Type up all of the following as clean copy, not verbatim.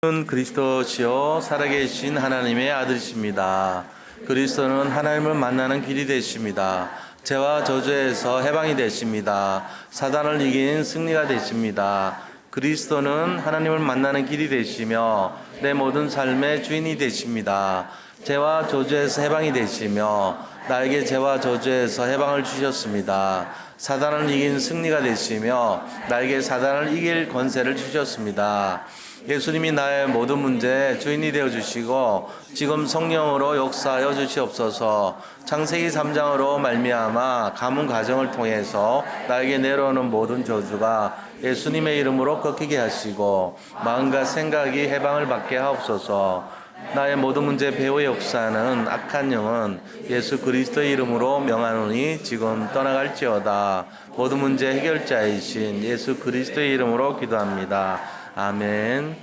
그리스도시요 살아계신 하나님의 아들이십니다. 그리스도는 하나님을 만나는 길이 되십니다. 죄와 저주에서 해방이 되십니다. 사단을 이긴 승리가 되십니다. 그리스도는 하나님을 만나는 길이 되시며 내 모든 삶의 주인이 되십니다. 죄와 저주에서 해방이 되시며 나에게 죄와 저주에서 해방을 주셨습니다. 사단을 이긴 승리가 되시며 나에게 사단을 이길 권세를 주셨습니다. 예수님이 나의 모든 문제의 주인이 되어주시고 지금 성령으로 역사하여 주시옵소서. 창세기 3장으로 말미암아 가문 가정을 통해서 나에게 내려오는 모든 저주가 예수님의 이름으로 꺾이게 하시고 마음과 생각이 해방을 받게 하옵소서. 나의 모든 문제 배후의 역사는 악한 영은 예수 그리스도의 이름으로 명하노니 지금 떠나갈지어다. 모든 문제 해결자이신 예수 그리스도의 이름으로 기도합니다. 아멘.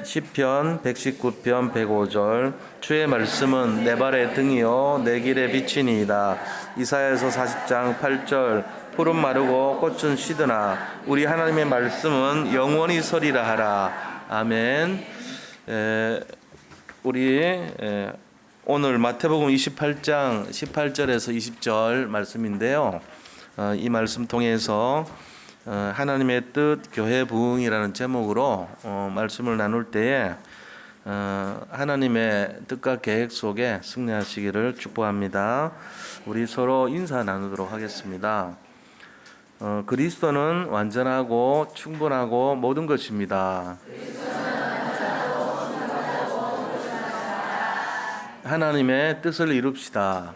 시편 119편 105절 주의 말씀은 내 발의 등이요 내 길의 빛이니이다. 이사야서 40장 8절 푸른 마르고 꽃은 시드나 우리 하나님의 말씀은 영원히 서리라 하라. 아멘. 우리 오늘 마태복음 28장 18절에서 20절 말씀인데요. 이 말씀 통해서 하나님의 뜻 교회 부흥이라는 제목으로 말씀을 나눌 때에 하나님의 뜻과 계획 속에 승리하시기를 축복합니다. 우리 서로 인사 나누도록 하겠습니다. 그리스도는 완전하고 충분하고 모든 것입니다. 하나님의 뜻을 이룹시다.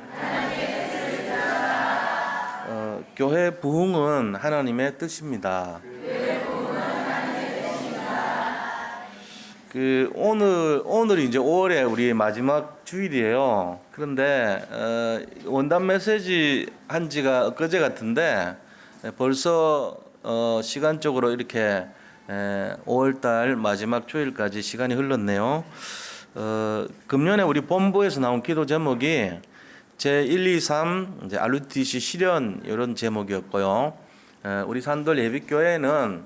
교회 부흥은 하나님의 뜻입니다. 오늘이 이제 5월에 우리 마지막 주일이에요. 그런데 원단 메시지 한 지가 엊그제 같은데 벌써 시간적으로 이렇게 5월달 마지막 주일까지 시간이 흘렀네요. 금년에 우리 본부에서 나온 기도 제목이 제123 이제 RUTC 실현 이런 제목이었고요. 우리 산돌 예비교회는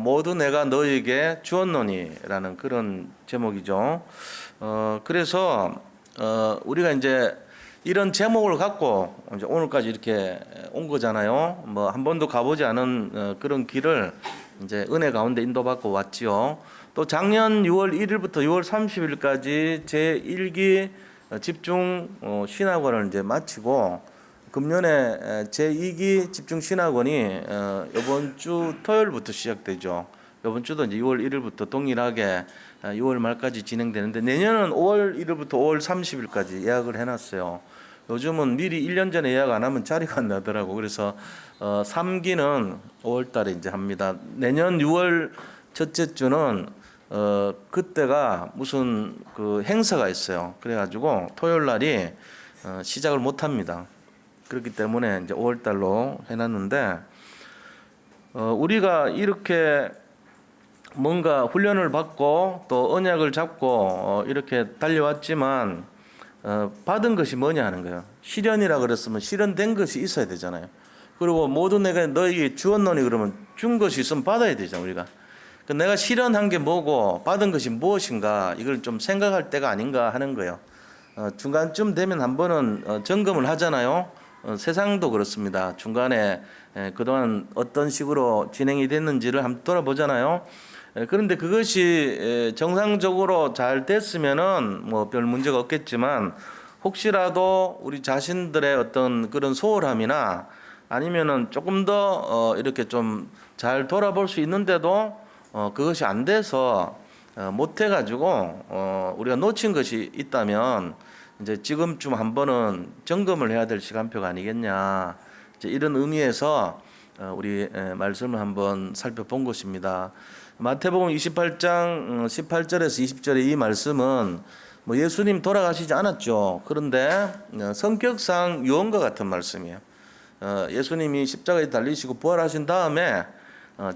모두 내가 너에게 주었노니라는 그런 제목이죠. 그래서 우리가 이제 이런 제목을 갖고 이제 오늘까지 이렇게 온 거잖아요. 뭐 한 번도 가보지 않은 그런 길을 이제 은혜 가운데 인도받고 왔지요. 또 작년 6월 1일부터 6월 30일까지 제1기 집중 신학원을 이제 마치고 금년에 제2기 집중 신학원이 이번 주 토요일부터 시작되죠. 이번 주도 이제 6월 1일부터 동일하게 6월 말까지 진행되는데 내년은 5월 1일부터 5월 30일까지 예약을 해놨어요. 요즘은 미리 1년 전에 예약 안 하면 자리가 안 나더라고. 그래서 3기는 5월 달에 이제 합니다. 내년 6월 첫째 주는 그때가 무슨 그 행사가 있어요. 그래가지고 토요일 날이 시작을 못 합니다. 그렇기 때문에 이제 5월 달로 해놨는데, 우리가 이렇게 뭔가 훈련을 받고 또 언약을 잡고 이렇게 달려왔지만, 받은 것이 뭐냐 하는 거예요. 실현이라 그랬으면 실현된 것이 있어야 되잖아요. 그리고 모든 내가 너에게 주었노니 그러면 준 것이 있으면 받아야 되잖아요, 우리가. 내가 실현한 게 뭐고 받은 것이 무엇인가 이걸 좀 생각할 때가 아닌가 하는 거예요. 중간쯤 되면 한 번은 점검을 하잖아요. 세상도 그렇습니다. 중간에 그동안 어떤 식으로 진행이 됐는지를 한번 돌아보잖아요. 그런데 그것이 정상적으로 잘 됐으면은 뭐 별 문제가 없겠지만 혹시라도 우리 자신들의 어떤 그런 소홀함이나 아니면은 조금 더 이렇게 좀 잘 돌아볼 수 있는데도 그것이 안 돼서 못 해가지고 우리가 놓친 것이 있다면 이제 지금쯤 한 번은 점검을 해야 될 시간표가 아니겠냐, 이제 이런 의미에서 우리 말씀을 한번 살펴본 것입니다. 마태복음 28장 18절에서 20절의 이 말씀은 뭐 예수님 돌아가시지 않았죠. 그런데 성격상 유언과 같은 말씀이에요. 예수님이 십자가에 달리시고 부활하신 다음에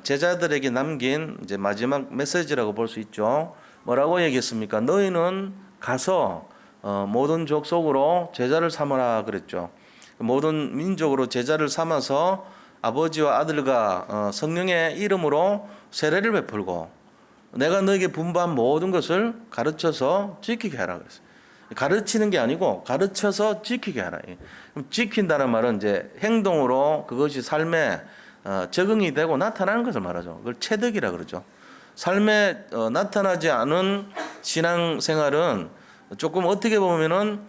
제자들에게 남긴 이제 마지막 메시지라고 볼 수 있죠. 뭐라고 얘기했습니까? 너희는 가서 모든 족속으로 제자를 삼으라 그랬죠. 모든 민족으로 제자를 삼아서 아버지와 아들과 성령의 이름으로 세례를 베풀고 내가 너에게 분부한 모든 것을 가르쳐서 지키게 하라 그랬어요. 가르치는 게 아니고 가르쳐서 지키게 하라. 그럼 지킨다는 말은 이제 행동으로 그것이 삶에 적응이 되고 나타나는 것을 말하죠. 그걸 체득이라 그러죠. 삶에 나타나지 않은 신앙생활은 조금 어떻게 보면은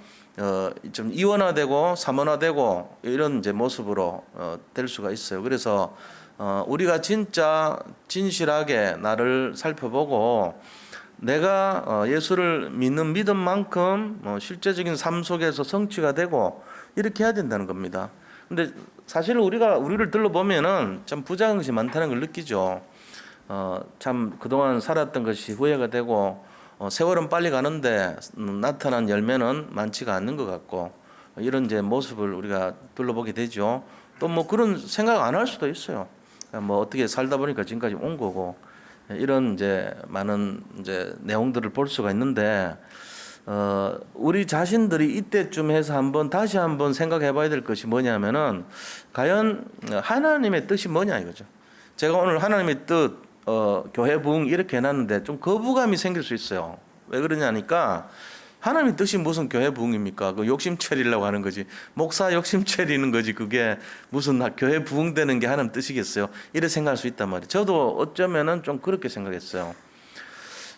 좀 이원화되고 사문화되고 이런 이제 모습으로 될 수가 있어요. 그래서 우리가 진짜 진실하게 나를 살펴보고 내가 예수를 믿는 믿음만큼 실제적인 삶 속에서 성취가 되고 이렇게 해야 된다는 겁니다. 근데 사실 우리를 둘러보면은 참 부자한 것이 많다는 걸 느끼죠. 참 그동안 살았던 것이 후회가 되고 세월은 빨리 가는데 나타난 열매는 많지가 않는 것 같고 이런 이제 모습을 우리가 둘러보게 되죠. 또 뭐 그런 생각 안 할 수도 있어요. 뭐 어떻게 살다 보니까 지금까지 온 거고 이런 이제 많은 이제 내용들을 볼 수가 있는데 우리 자신들이 이때쯤 해서 다시 한번 생각해 봐야 될 것이 뭐냐면은 과연 하나님의 뜻이 뭐냐 이거죠. 제가 오늘 하나님의 뜻 교회 부흥 이렇게 해놨는데 좀 거부감이 생길 수 있어요. 왜 그러냐니까 하나님의 뜻이 무슨 교회 부흥입니까? 그 욕심 차리려고 하는 거지. 목사 욕심 차리는 거지. 그게 무슨 교회 부흥되는 게 하나님 뜻이겠어요? 이렇게 생각할 수 있단 말이에요. 저도 어쩌면은 좀 그렇게 생각했어요.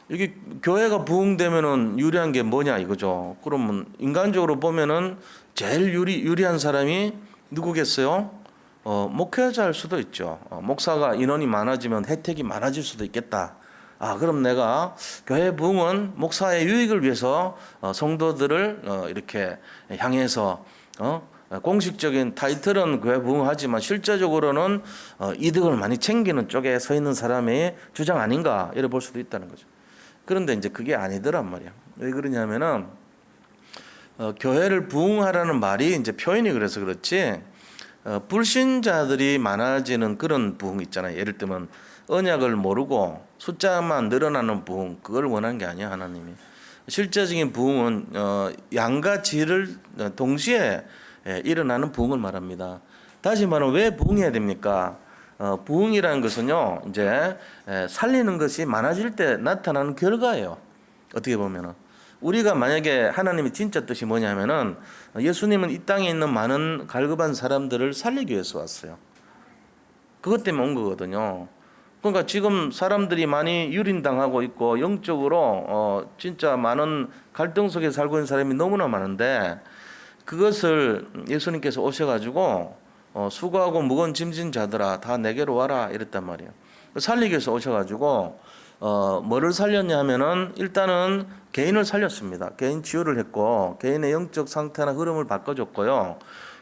이게 교회가 부흥되면은 유리한 게 뭐냐 이거죠. 그러면 인간적으로 보면은 제일 유리한 사람이 누구겠어요? 목회자일 수도 있죠. 목사가 인원이 많아지면 혜택이 많아질 수도 있겠다. 그럼 내가 교회 부흥은 목사의 유익을 위해서 성도들을 이렇게 향해서 공식적인 타이틀은 교회 부흥하지만 실제적으로는 이득을 많이 챙기는 쪽에 서 있는 사람의 주장 아닌가 이래 볼 수도 있다는 거죠. 그런데 이제 그게 아니더란 말이야. 왜 그러냐면은 교회를 부흥하라는 말이 이제 표현이 그래서 그렇지 불신자들이 많아지는 그런 부흥 있잖아요. 예를 들면 언약을 모르고 숫자만 늘어나는 부흥 그걸 원하는 게 아니야 하나님이. 실제적인 부흥은 양과 질을 동시에 일어나는 부흥을 말합니다. 다시 말하면 왜 부흥해야 됩니까? 부흥이라는 것은요 이제 살리는 것이 많아질 때 나타나는 결과예요. 어떻게 보면은 우리가 만약에 하나님의 진짜 뜻이 뭐냐면은 예수님은 이 땅에 있는 많은 갈급한 사람들을 살리기 위해서 왔어요. 그것 때문에 온 거거든요. 그러니까 지금 사람들이 많이 유린당하고 있고 영적으로 진짜 많은 갈등 속에 살고 있는 사람이 너무나 많은데 그것을 예수님께서 오셔가지고 수고하고 무거운 짐진 자들아 다 내게로 와라 이랬단 말이에요. 살리기 위해서 오셔가지고 뭐를 살렸냐 하면은 일단은 개인을 살렸습니다. 개인 치유를 했고 개인의 영적 상태나 흐름을 바꿔줬고요.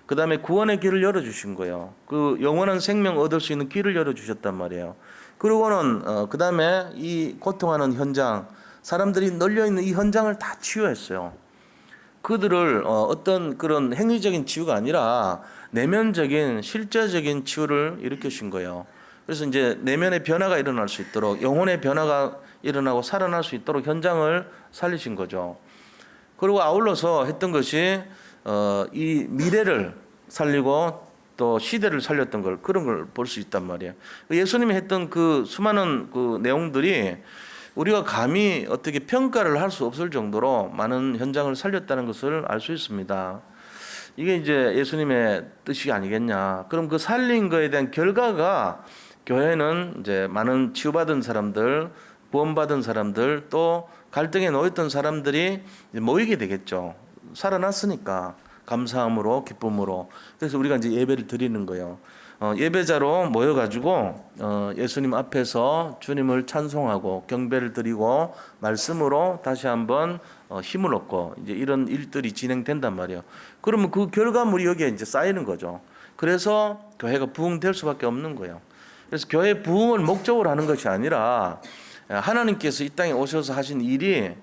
그 다음에 구원의 길을 열어주신 거예요. 그 영원한 생명 얻을 수 있는 길을 열어주셨단 말이에요. 그리고는 그 다음에 이 고통하는 현장 사람들이 널려있는 이 현장을 다 치유했어요. 그들을 어떤 그런 행위적인 치유가 아니라 내면적인 실제적인 치유를 일으키신 거예요. 그래서 이제 내면의 변화가 일어날 수 있도록 영혼의 변화가 일어나고 살아날 수 있도록 현장을 살리신 거죠. 그리고 아울러서 했던 것이 이 미래를 살리고 또 시대를 살렸던 걸 그런 걸 볼 수 있단 말이에요. 예수님이 했던 그 수많은 그 내용들이 우리가 감히 어떻게 평가를 할 수 없을 정도로 많은 현장을 살렸다는 것을 알 수 있습니다. 이게 이제 예수님의 뜻이 아니겠냐. 그럼 그 살린 거에 대한 결과가 교회는 이제 많은 치유받은 사람들, 구원받은 사람들, 또 갈등에 놓였던 사람들이 모이게 되겠죠. 살아났으니까 감사함으로 기쁨으로. 그래서 우리가 이제 예배를 드리는 거예요. 예배자로 모여가지고 예수님 앞에서 주님을 찬송하고 경배를 드리고 말씀으로 다시 한번 힘을 얻고 이제 이런 일들이 진행된단 말이에요. 그러면 그 결과물이 여기에 이제 쌓이는 거죠. 그래서 교회가 부흥될 수밖에 없는 거예요. 그래서 교회 부흥을 목적으로 하는 것이 아니라 하나님께서 이 땅에 오셔서 하신 일이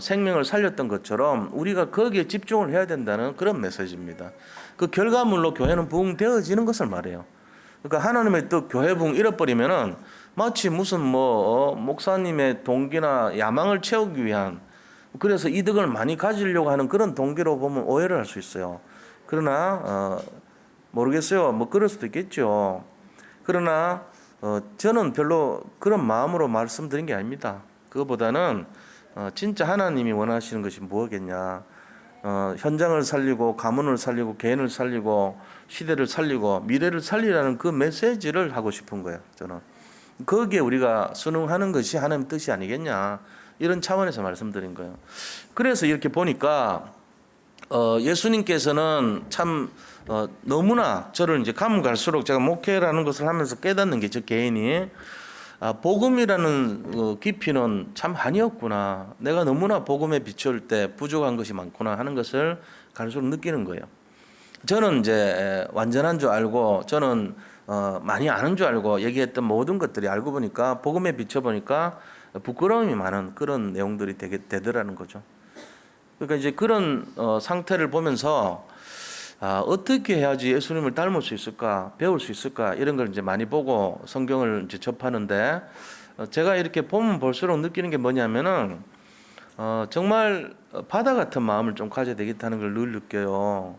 생명을 살렸던 것처럼 우리가 거기에 집중을 해야 된다는 그런 메시지입니다. 그 결과물로 교회는 부흥되어지는 것을 말해요. 그러니까 하나님의 또 교회 부흥 잃어버리면은 마치 무슨 목사님의 동기나 야망을 채우기 위한 그래서 이득을 많이 가지려고 하는 그런 동기로 보면 오해를 할 수 있어요. 그러나 모르겠어요. 뭐 그럴 수도 있겠죠. 그러나 저는 별로 그런 마음으로 말씀드린 게 아닙니다. 그거보다는 진짜 하나님이 원하시는 것이 뭐겠냐. 현장을 살리고 가문을 살리고 개인을 살리고 시대를 살리고 미래를 살리라는 그 메시지를 하고 싶은 거예요. 저는 거기에 우리가 순응하는 것이 하나님 뜻이 아니겠냐 이런 차원에서 말씀드린 거예요. 그래서 이렇게 보니까 예수님께서는 참 너무나 저를 이제 가면 갈수록 제가 목회라는 것을 하면서 깨닫는 게 저 개인이 복음이라는 깊이는 참 아니었구나. 내가 너무나 복음에 비출 때 부족한 것이 많구나 하는 것을 갈수록 느끼는 거예요. 저는 이제 완전한 줄 알고 저는 많이 아는 줄 알고 얘기했던 모든 것들이 알고 보니까 복음에 비춰보니까 부끄러움이 많은 그런 내용들이 되더라는 거죠. 그러니까 이제 그런 상태를 보면서 어떻게 해야지 예수님을 닮을 수 있을까, 배울 수 있을까 이런 걸 이제 많이 보고 성경을 이제 접하는데 제가 이렇게 보면 볼수록 느끼는 게 뭐냐면은 정말 바다 같은 마음을 좀 가져야 되겠다는 걸 늘 느껴요.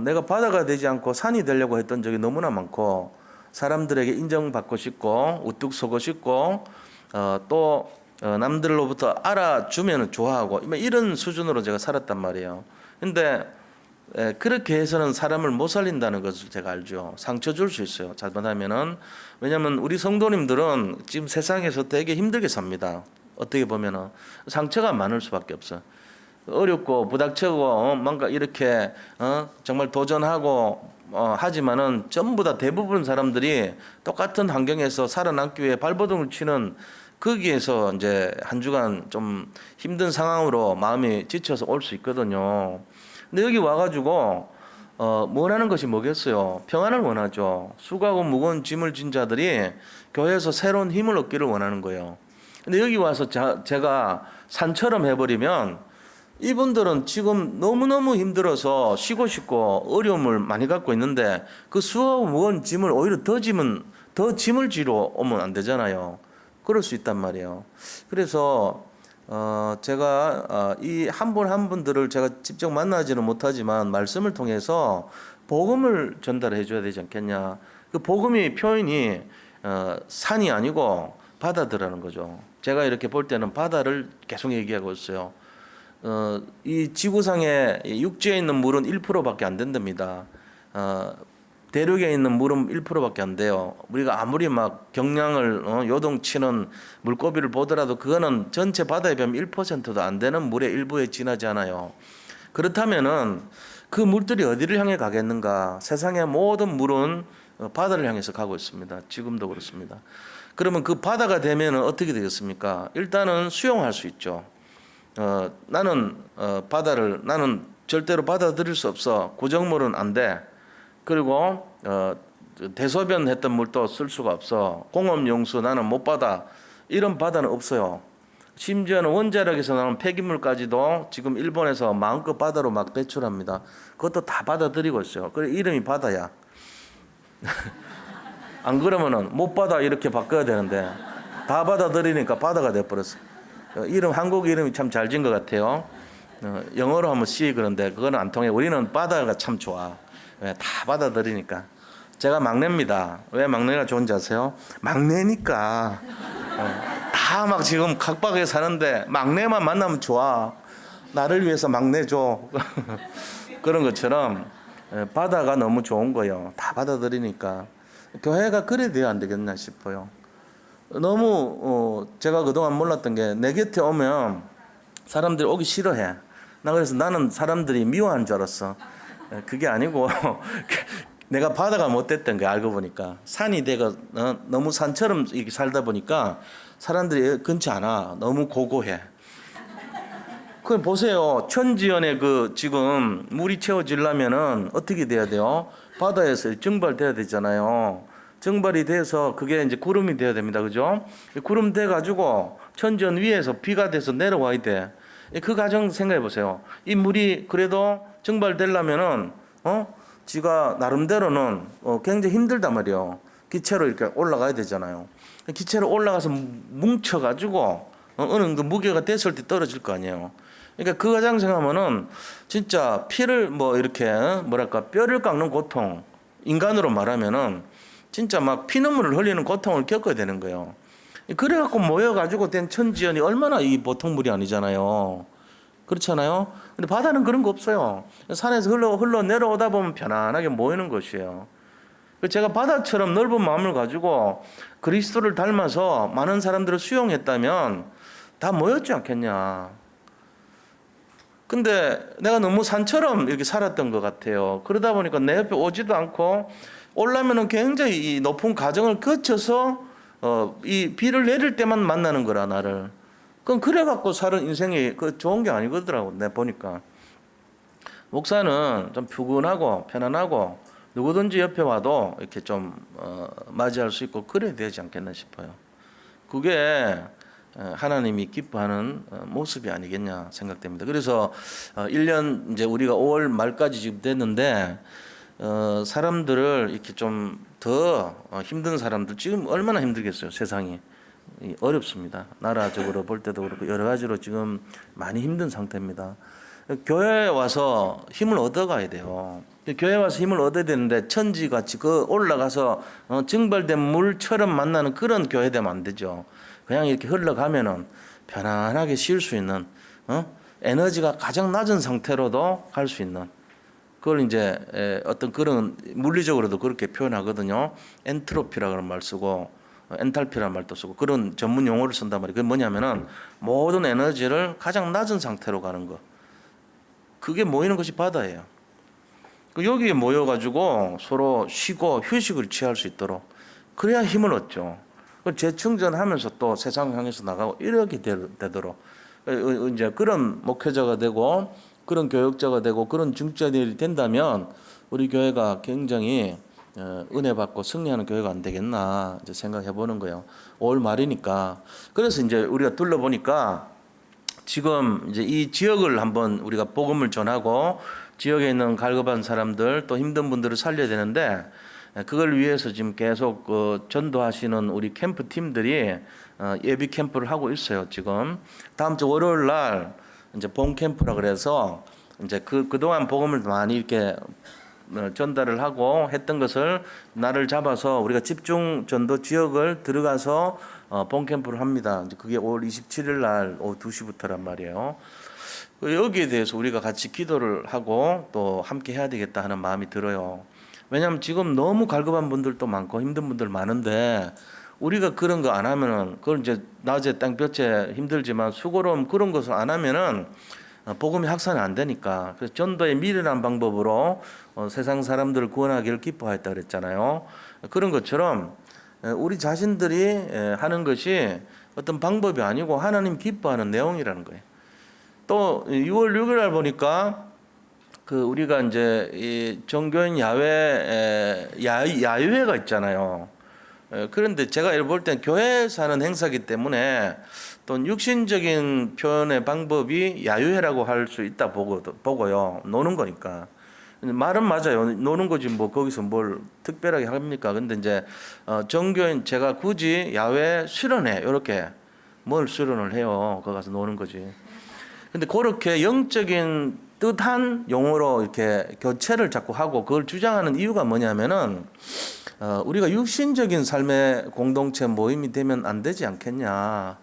내가 바다가 되지 않고 산이 되려고 했던 적이 너무나 많고 사람들에게 인정받고 싶고 우뚝 서고 싶고 또 남들로부터 알아주면 좋아하고 이런 수준으로 제가 살았단 말이에요. 근데 그렇게 해서는 사람을 못 살린다는 것을 제가 알죠. 상처 줄 수 있어요. 잘못하면은. 왜냐하면 우리 성도님들은 지금 세상에서 되게 힘들게 삽니다. 어떻게 보면은 상처가 많을 수밖에 없어. 어렵고 부닥치고 뭔가 이렇게 정말 도전하고 하지만은 전부 다 대부분 사람들이 똑같은 환경에서 살아남기 위해 발버둥을 치는 거기에서 이제 한 주간 좀 힘든 상황으로 마음이 지쳐서 올 수 있거든요. 근데 여기 와가지고 원하는 것이 뭐겠어요? 평안을 원하죠. 수고하고 무거운 짐을 진 자들이 교회에서 새로운 힘을 얻기를 원하는 거예요. 근데 여기 와서 제가 산처럼 해버리면 이분들은 지금 너무너무 힘들어서 쉬고 싶고 어려움을 많이 갖고 있는데 그 수고하고 무거운 짐을 오히려 더 짐을 지러 오면 안 되잖아요. 그럴 수 있단 말이에요. 그래서 제가 이 한 분 한 분들을 제가 직접 만나지는 못하지만 말씀을 통해서 복음을 전달해 줘야 되지 않겠냐. 그 복음의 표현이 산이 아니고 바다더라는 거죠. 제가 이렇게 볼 때는 바다를 계속 얘기하고 있어요. 이 지구상에 육지에 있는 물은 1%밖에 안 된답니다. 대륙에 있는 물은 1%밖에 안 돼요. 우리가 아무리 막 경량을 요동치는 물고기를 보더라도 그거는 전체 바다에 비하면 1%도 안 되는 물의 일부에 지나지 않아요. 그렇다면은 그 물들이 어디를 향해 가겠는가? 세상의 모든 물은 바다를 향해서 가고 있습니다. 지금도 그렇습니다. 그러면 그 바다가 되면은 어떻게 되겠습니까? 일단은 수용할 수 있죠. 나는 바다를 나는 절대로 받아들일 수 없어. 구정물은 안 돼. 그리고 대소변 했던 물도 쓸 수가 없어. 공업용수 나는 못 받아. 이런 바다는 없어요. 심지어는 원자력에서 나오는 폐기물까지도 지금 일본에서 마음껏 바다로 막 배출합니다. 그것도 다 받아들이고 있어요. 그래 이름이 바다야. 안 그러면은 못 받아 이렇게 바꿔야 되는데 다 받아들이니까 바다가 돼버렸어. 이름 한국 이름이 참 잘 지은 것 같아요. 영어로 하면 sea 그런데 그거는 안 통해. 우리는 바다가 참 좋아. 왜? 다 받아들이니까. 제가 막내입니다. 왜 막내가 좋은지 아세요? 막내니까. 다 막 지금 각박하게 사는데 막내만 만나면 좋아. 나를 위해서 막내 줘. 그런 것처럼 바다가 너무 좋은 거예요. 다 받아들이니까. 교회가 그래 돼야 안 되겠나 싶어요. 너무 제가 그동안 몰랐던 게 내 곁에 오면 사람들이 오기 싫어해. 나 그래서 나는 사람들이 미워하는 줄 알았어. 그게 아니고 내가 바다가 못됐던 거야. 알고 보니까 산이 되고 너무 산처럼 이렇게 살다 보니까 사람들이 근처 안 와. 너무 고고해. 그 보세요. 천지연에 그 지금 물이 채워지려면은 어떻게 돼야 돼요? 바다에서 증발돼야 되잖아요. 증발이 돼서 그게 이제 구름이 돼야 됩니다. 그죠? 구름 돼 가지고 천지연 위에서 비가 돼서 내려와야 돼. 그 과정 생각해 보세요. 이 물이 그래도 증발되려면은 지가 나름대로는 굉장히 힘들단 말이에요. 기체로 이렇게 올라가야 되잖아요. 기체로 올라가서 뭉쳐 가지고 어느 정도 무게가 됐을 때 떨어질 거 아니에요. 그러니까 그 과정 생각하면은 진짜 피를 뭐 이렇게 뭐랄까 뼈를 깎는 고통, 인간으로 말하면은 진짜 막 피눈물을 흘리는 고통을 겪어야 되는 거예요. 그래갖고 모여가지고 된 천지연이 얼마나 이 보통 물이 아니잖아요. 그렇잖아요. 근데 바다는 그런 거 없어요. 산에서 흘러 내려오다 보면 편안하게 모이는 것이에요. 제가 바다처럼 넓은 마음을 가지고 그리스도를 닮아서 많은 사람들을 수용했다면 다 모였지 않겠냐. 근데 내가 너무 산처럼 이렇게 살았던 것 같아요. 그러다 보니까 내 옆에 오지도 않고 오려면은 굉장히 이 높은 과정을 거쳐서 이 비를 내릴 때만 만나는 거라 나를. 그럼 그래갖고 사는 인생이 그 좋은 게 아니거더라고. 내가 보니까 목사는 좀 푸근하고 편안하고 누구든지 옆에 와도 이렇게 좀 맞이할 수 있고 그래야 되지 않겠나 싶어요. 그게 하나님이 기뻐하는 모습이 아니겠냐 생각됩니다. 그래서 1년 이제 우리가 5월 말까지 지금 됐는데 사람들을 이렇게 좀 더 힘든 사람들 지금 얼마나 힘들겠어요. 세상이 어렵습니다. 나라적으로 볼 때도 그렇고 여러 가지로 지금 많이 힘든 상태입니다. 교회에 와서 힘을 얻어가야 돼요. 교회 와서 힘을 얻어야 되는데 천지같이 그 올라가서 증발된 물처럼 만나는 그런 교회 되면 안 되죠. 그냥 이렇게 흘러가면은 편안하게 쉴 수 있는 에너지가 가장 낮은 상태로도 갈 수 있는 그걸 이제 어떤 그런 물리적으로도 그렇게 표현하거든요. 엔트로피라고 하는 말 쓰고 엔탈피라는 말도 쓰고 그런 전문 용어를 쓴단 말이에요. 그게 뭐냐면은 모든 에너지를 가장 낮은 상태로 가는 거. 그게 모이는 것이 바다예요. 여기에 모여가지고 서로 쉬고 휴식을 취할 수 있도록 그래야 힘을 얻죠. 재충전하면서 또 세상 향해서 나가고 이렇게 되도록 이제 그런 목회자가 되고 그런 교역자가 되고 그런 중직자들이 된다면 우리 교회가 굉장히 은혜 받고 승리하는 교회가 안 되겠나 이제 생각해 보는 거예요. 5월 말이니까. 그래서 이제 우리가 둘러보니까 지금 이제 이 지역을 한번 우리가 복음을 전하고 지역에 있는 갈급한 사람들 또 힘든 분들을 살려야 되는데 그걸 위해서 지금 계속 전도하시는 우리 캠프 팀들이 예비 캠프를 하고 있어요. 지금 다음 주 월요일 날 이제 본 캠프라 그래서 이제 그동안 복음을 많이 이렇게 전달을 하고 했던 것을 날을 잡아서 우리가 집중 전도 지역을 들어가서 본 캠프를 합니다. 이제 그게 5월 27일 날 오후 2시부터란 말이에요. 여기에 대해서 우리가 같이 기도를 하고 또 함께 해야 되겠다 하는 마음이 들어요. 왜냐하면 지금 너무 갈급한 분들도 많고 힘든 분들 많은데 우리가 그런 거 안 하면은 그걸 이제 낮에 땡볕에 힘들지만 수고로움 그런 것을 안 하면은 복음이 확산이 안 되니까 그래서 전도의 미련한 방법으로 세상 사람들을 구원하기를 기뻐했다 그랬잖아요. 그런 것처럼 우리 자신들이 하는 것이 어떤 방법이 아니고 하나님 기뻐하는 내용이라는 거예요. 또 6월 6일 날 보니까 그 우리가 이제 이 종교인 야유회가 있잖아요. 그런데 제가 이걸 볼 땐 교회에서 하는 행사기 때문에 또 육신적인 표현의 방법이 야유회라고 할 수 있다 보고요. 노는 거니까. 말은 맞아요. 노는 거지 뭐 거기서 뭘 특별하게 합니까? 근데 이제 종교인 제가 굳이 야외 수련회 이렇게 뭘 수련을 해요. 거기 가서 노는 거지. 근데 그렇게 영적인 뜻한 용어로 이렇게 교체를 자꾸 하고 그걸 주장하는 이유가 뭐냐면은 우리가 육신적인 삶의 공동체 모임이 되면 안 되지 않겠냐.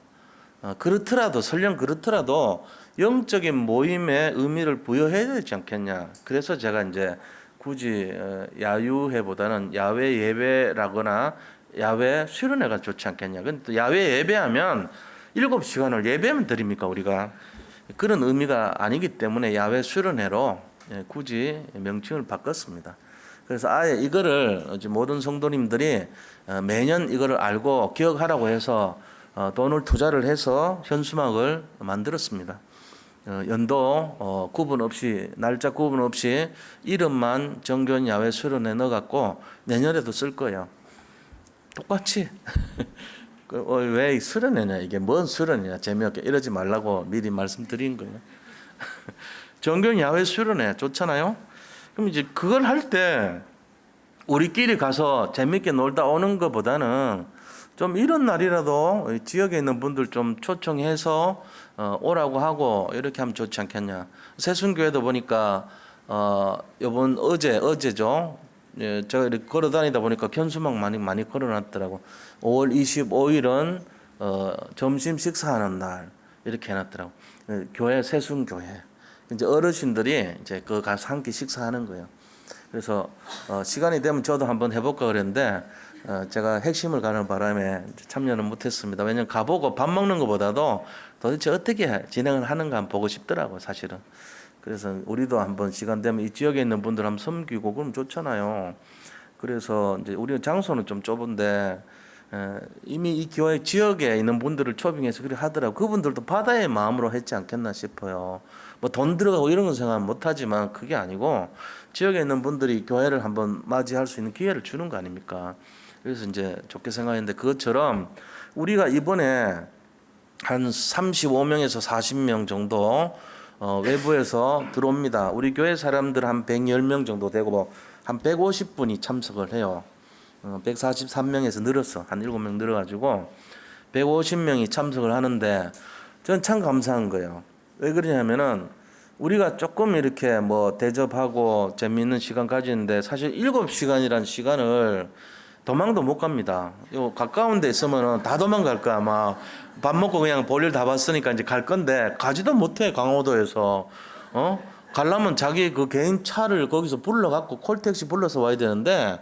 그렇더라도 설령 그렇더라도 영적인 모임의 의미를 부여해야 되지 않겠냐. 그래서 제가 이제 굳이 야유회보다는 야외 예배라거나 야외 수련회가 좋지 않겠냐. 근데 또 야외 예배하면 7시간을 예배만 드립니까 우리가. 그런 의미가 아니기 때문에 야외 수련회로 굳이 명칭을 바꿨습니다. 그래서 아예 이거를 모든 성도님들이 매년 이거를 알고 기억하라고 해서 돈을 투자를 해서 현수막을 만들었습니다. 연도 구분 없이 날짜 구분 없이 이름만 정교인 야외 수련회 넣어갖고 내년에도 쓸 거예요. 똑같이. 왜 수련회냐 이게 뭔 수련회냐 재미없게 이러지 말라고 미리 말씀드린 거예요. 정교인 야외 수련회 좋잖아요. 그럼 이제 그걸 할 때 우리끼리 가서 재밌게 놀다 오는 것보다는 좀 이런 날이라도 지역에 있는 분들 좀 초청해서 오라고 하고 이렇게 하면 좋지 않겠냐. 세순교회도 보니까 이번 어제죠. 예, 제가 이렇게 걸어 다니다 보니까 현수막 많이 걸어놨더라고. 5월 25일은 점심 식사하는 날 이렇게 해놨더라고. 교회 세순교회 이제 어르신들이 이제 그 가서 함께 식사하는 거예요. 그래서 시간이 되면 저도 한번 해볼까 그랬는데 제가 핵심을 가는 바람에 참여는 못했습니다. 왜냐면 가보고 밥 먹는 것보다도 도대체 어떻게 진행을 하는가 한번 보고 싶더라고요, 사실은. 그래서 우리도 한번 시간 되면 이 지역에 있는 분들 한번 섬기고 그러면 좋잖아요. 그래서 이제 우리는 장소는 좀 좁은데 이미 이 교회 지역에 있는 분들을 초빙해서 그렇게 하더라고. 그분들도 바다의 마음으로 했지 않겠나 싶어요. 뭐 돈 들어가고 이런 건 생각 못 하지만 그게 아니고 지역에 있는 분들이 교회를 한번 맞이할 수 있는 기회를 주는 거 아닙니까? 그래서 이제 좋게 생각했는데 그것처럼 우리가 이번에 한 35명에서 40명 정도 외부에서 들어옵니다. 우리 교회 사람들 한 110명 정도 되고 한 150분이 참석을 해요. 143명에서 늘었어. 한 7명 늘어가지고 150명이 참석을 하는데 저는 참 감사한 거예요. 왜 그러냐면은 우리가 조금 이렇게 뭐 대접하고 재미있는 시간 가지는데 사실 7시간이란 시간을 도망도 못 갑니다. 요 가까운 데 있으면은 다 도망갈 거야. 아마 밥 먹고 그냥 볼일 다 봤으니까 이제 갈 건데 가지도 못해. 강호도에서 가려면 자기 그 개인 차를 거기서 불러갖고 콜택시 불러서 와야 되는데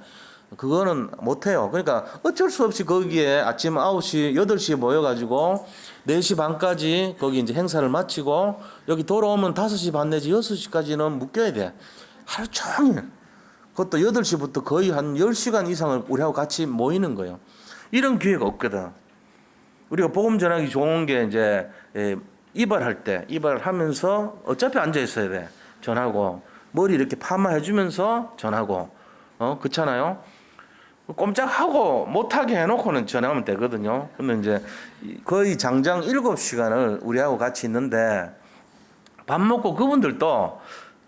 그거는 못해요. 그러니까 어쩔 수 없이 거기에 아침 9시, 8시에 모여가지고 4시 반까지 거기 이제 행사를 마치고 여기 돌아오면 5시 반 내지 6시까지는 묶여야 돼. 하루 종일. 그것도 8시부터 거의 한 10시간 이상을 우리하고 같이 모이는 거예요. 이런 기회가 없거든. 우리가 복음 전하기 좋은 게 이제 이발할 때, 이발하면서 어차피 앉아 있어야 돼. 전하고. 머리 이렇게 파마해주면서 전하고. 그렇잖아요? 꼼짝하고 못하게 해놓고는 전화하면 되거든요. 근데 이제 거의 장장 7시간을 우리하고 같이 있는데 밥 먹고 그분들도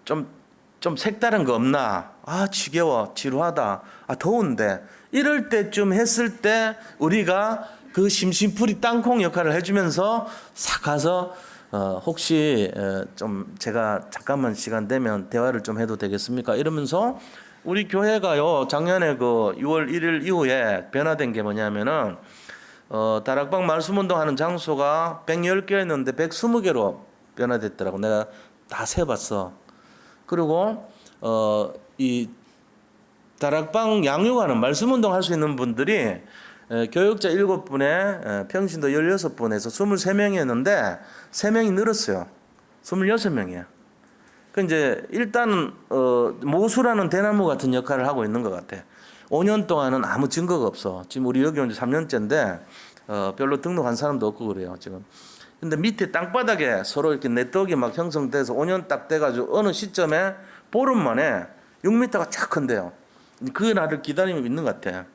좀 색다른 거 없나? 아, 지겨워, 지루하다, 아, 더운데. 이럴 때쯤 했을 때 우리가 그 심심풀이 땅콩 역할을 해주면서 싹 가서 혹시 좀 제가 잠깐만 시간 되면 대화를 좀 해도 되겠습니까? 이러면서 우리 교회가요, 작년에 그 6월 1일 이후에 변화된 게 뭐냐면은, 다락방 말씀운동 하는 장소가 110개였는데 120개로 변화됐더라고. 내가 다 세봤어. 그리고, 이 다락방 양육하는 말씀운동 할 수 있는 분들이 교육자 7분에 평신도 16분에서 23명이었는데 3명이 늘었어요. 26명이에요. 그 이제 일단은 모수라는 대나무 같은 역할을 하고 있는 것 같아. 5년 동안은 아무 증거가 없어. 지금 우리 여기 온 지 3년째인데 별로 등록한 사람도 없고 그래요 지금. 근데 밑에 땅바닥에 서로 이렇게 네트워크가 막 형성돼서 5년 딱 돼가지고 어느 시점에 보름 만에 6m가 쫙 큰대요. 그 날을 기다리고 있는 것 같아.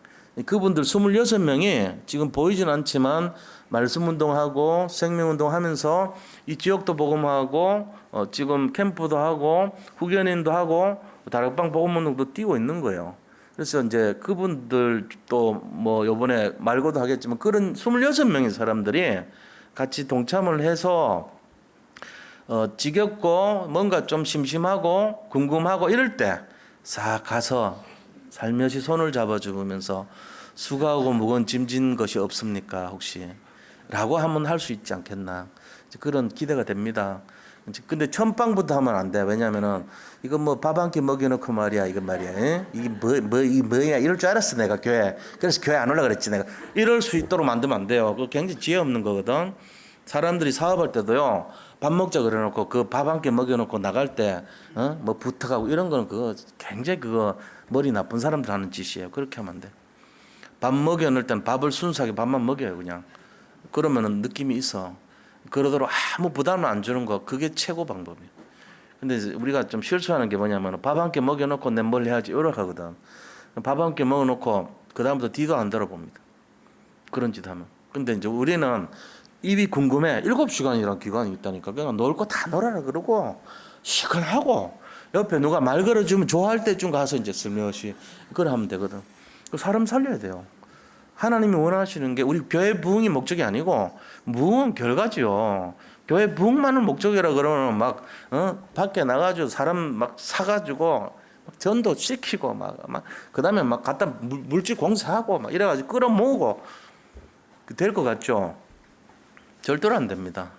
그분들 26명이 지금 보이진 않지만 말씀운동하고 생명운동하면서 이 지역도 복음하고 지금 캠프도 하고 후견인도 하고 다락방 복음운동도 뛰고 있는 거예요. 그래서 이제 그분들 또 뭐 요번에 말고도 하겠지만 그런 26명의 사람들이 같이 동참을 해서 지겹고 뭔가 좀 심심하고 궁금하고 이럴 때 싹 가서 살며시 손을 잡아주면서 수고하고 무거운 짐진 것이 없습니까 혹시? 라고 하면 할 수 있지 않겠나. 그런 기대가 됩니다. 근데 천빵부터 하면 안 돼. 왜냐면은 이거 뭐 밥 한 끼 먹여놓고 말이야. 이거 말이야. 에? 이게 이게 뭐야. 이럴 줄 알았어 내가 교회. 그래서 교회 안 올라 그랬지 내가. 이럴 수 있도록 만들면 안 돼요. 그거 굉장히 지혜 없는 거거든. 사람들이 사업할 때도요. 밥 먹자 그래놓고 그 밥 한 끼 먹여놓고 나갈 때 뭐 부탁하고 이런 거는 그거 굉장히 그거 머리 나쁜 사람들 하는 짓이에요. 그렇게 하면 안 돼. 밥 먹여놓을 땐 밥을 순수하게 밥만 먹여요 그냥. 그러면은 느낌이 있어. 그러도록 아무 부담을 안 주는 거 그게 최고 방법이에요. 근데 우리가 좀 실수하는 게 뭐냐면 밥 한 끼 먹여놓고 내 뭘 해야지 이렇게 하거든. 밥 한 끼 먹여놓고 그 다음부터 뒤도 안 들어봅니다. 그런 짓 하면. 근데 이제 우리는 입이 궁금해. 7시간이라는 기간이 있다니까. 그냥 놀 거 다 놀아라 그러고 시큰하고 옆에 누가 말 걸어주면 좋아할 때쯤 가서 이제 슬며시 그걸 하면 되거든. 사람 살려야 돼요. 하나님이 원하시는 게 우리 교회 부흥이 목적이 아니고 부흥은 결과지요. 교회 부흥만을 목적이라 그러면 막 밖에 나가지고 사람 막 사가지고 막 전도 시키고 막 그다음에 막 갖다 물질 공사하고 막 이래가지고 끌어모으고 될 것 같죠? 절대로 안 됩니다.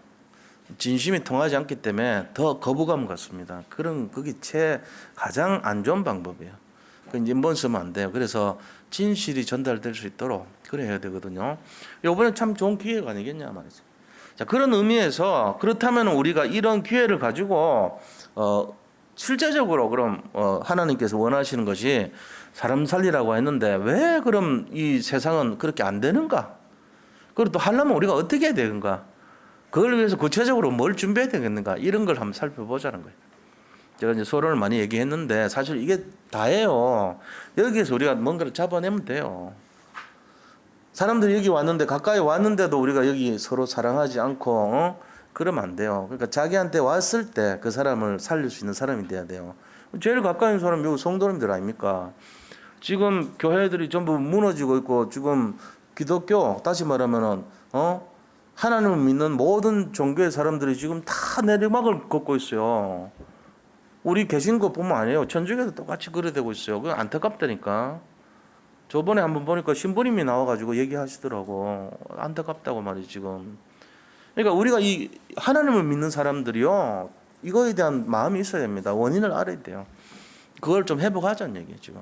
진심이 통하지 않기 때문에 더 거부감 같습니다. 그게 가장 안 좋은 방법이에요. 이제 인본 쓰면 안 돼요. 그래서 진실이 전달될 수 있도록 그래 해야 되거든요. 이번에 참 좋은 기회가 아니겠냐 말이죠. 자, 그런 의미에서 그렇다면 우리가 이런 기회를 가지고 실제적으로 그럼 하나님께서 원하시는 것이 사람 살리라고 했는데 왜 그럼 이 세상은 그렇게 안 되는가? 그리고 또 하려면 우리가 어떻게 해야 되는가? 그걸 위해서 구체적으로 뭘 준비해야 되겠는가? 이런 걸 한번 살펴보자는 거예요. 제가 이제 서론을 많이 얘기했는데 사실 이게 다예요. 여기에서 우리가 뭔가를 잡아내면 돼요. 사람들이 여기 왔는데 가까이 왔는데도 우리가 여기 서로 사랑하지 않고 그러면 안 돼요. 그러니까 자기한테 왔을 때 그 사람을 살릴 수 있는 사람이 돼야 돼요. 제일 가까운 사람이 여기 성도님들 아닙니까? 지금 교회들이 전부 무너지고 있고 지금 기독교 다시 말하면은 하나님을 믿는 모든 종교의 사람들이 지금 다 내리막을 걷고 있어요. 우리 계신 거 보면 아니에요. 천주교도 똑같이 그래 되고 있어요. 그건 안타깝다니까. 저번에 한번 보니까 신부님이 나와가지고 얘기하시더라고. 안타깝다고 말이지 지금. 그러니까 우리가 이 하나님을 믿는 사람들이요, 이거에 대한 마음이 있어야 됩니다. 원인을 알아야 돼요. 그걸 좀 회복하자는 얘기예요 지금.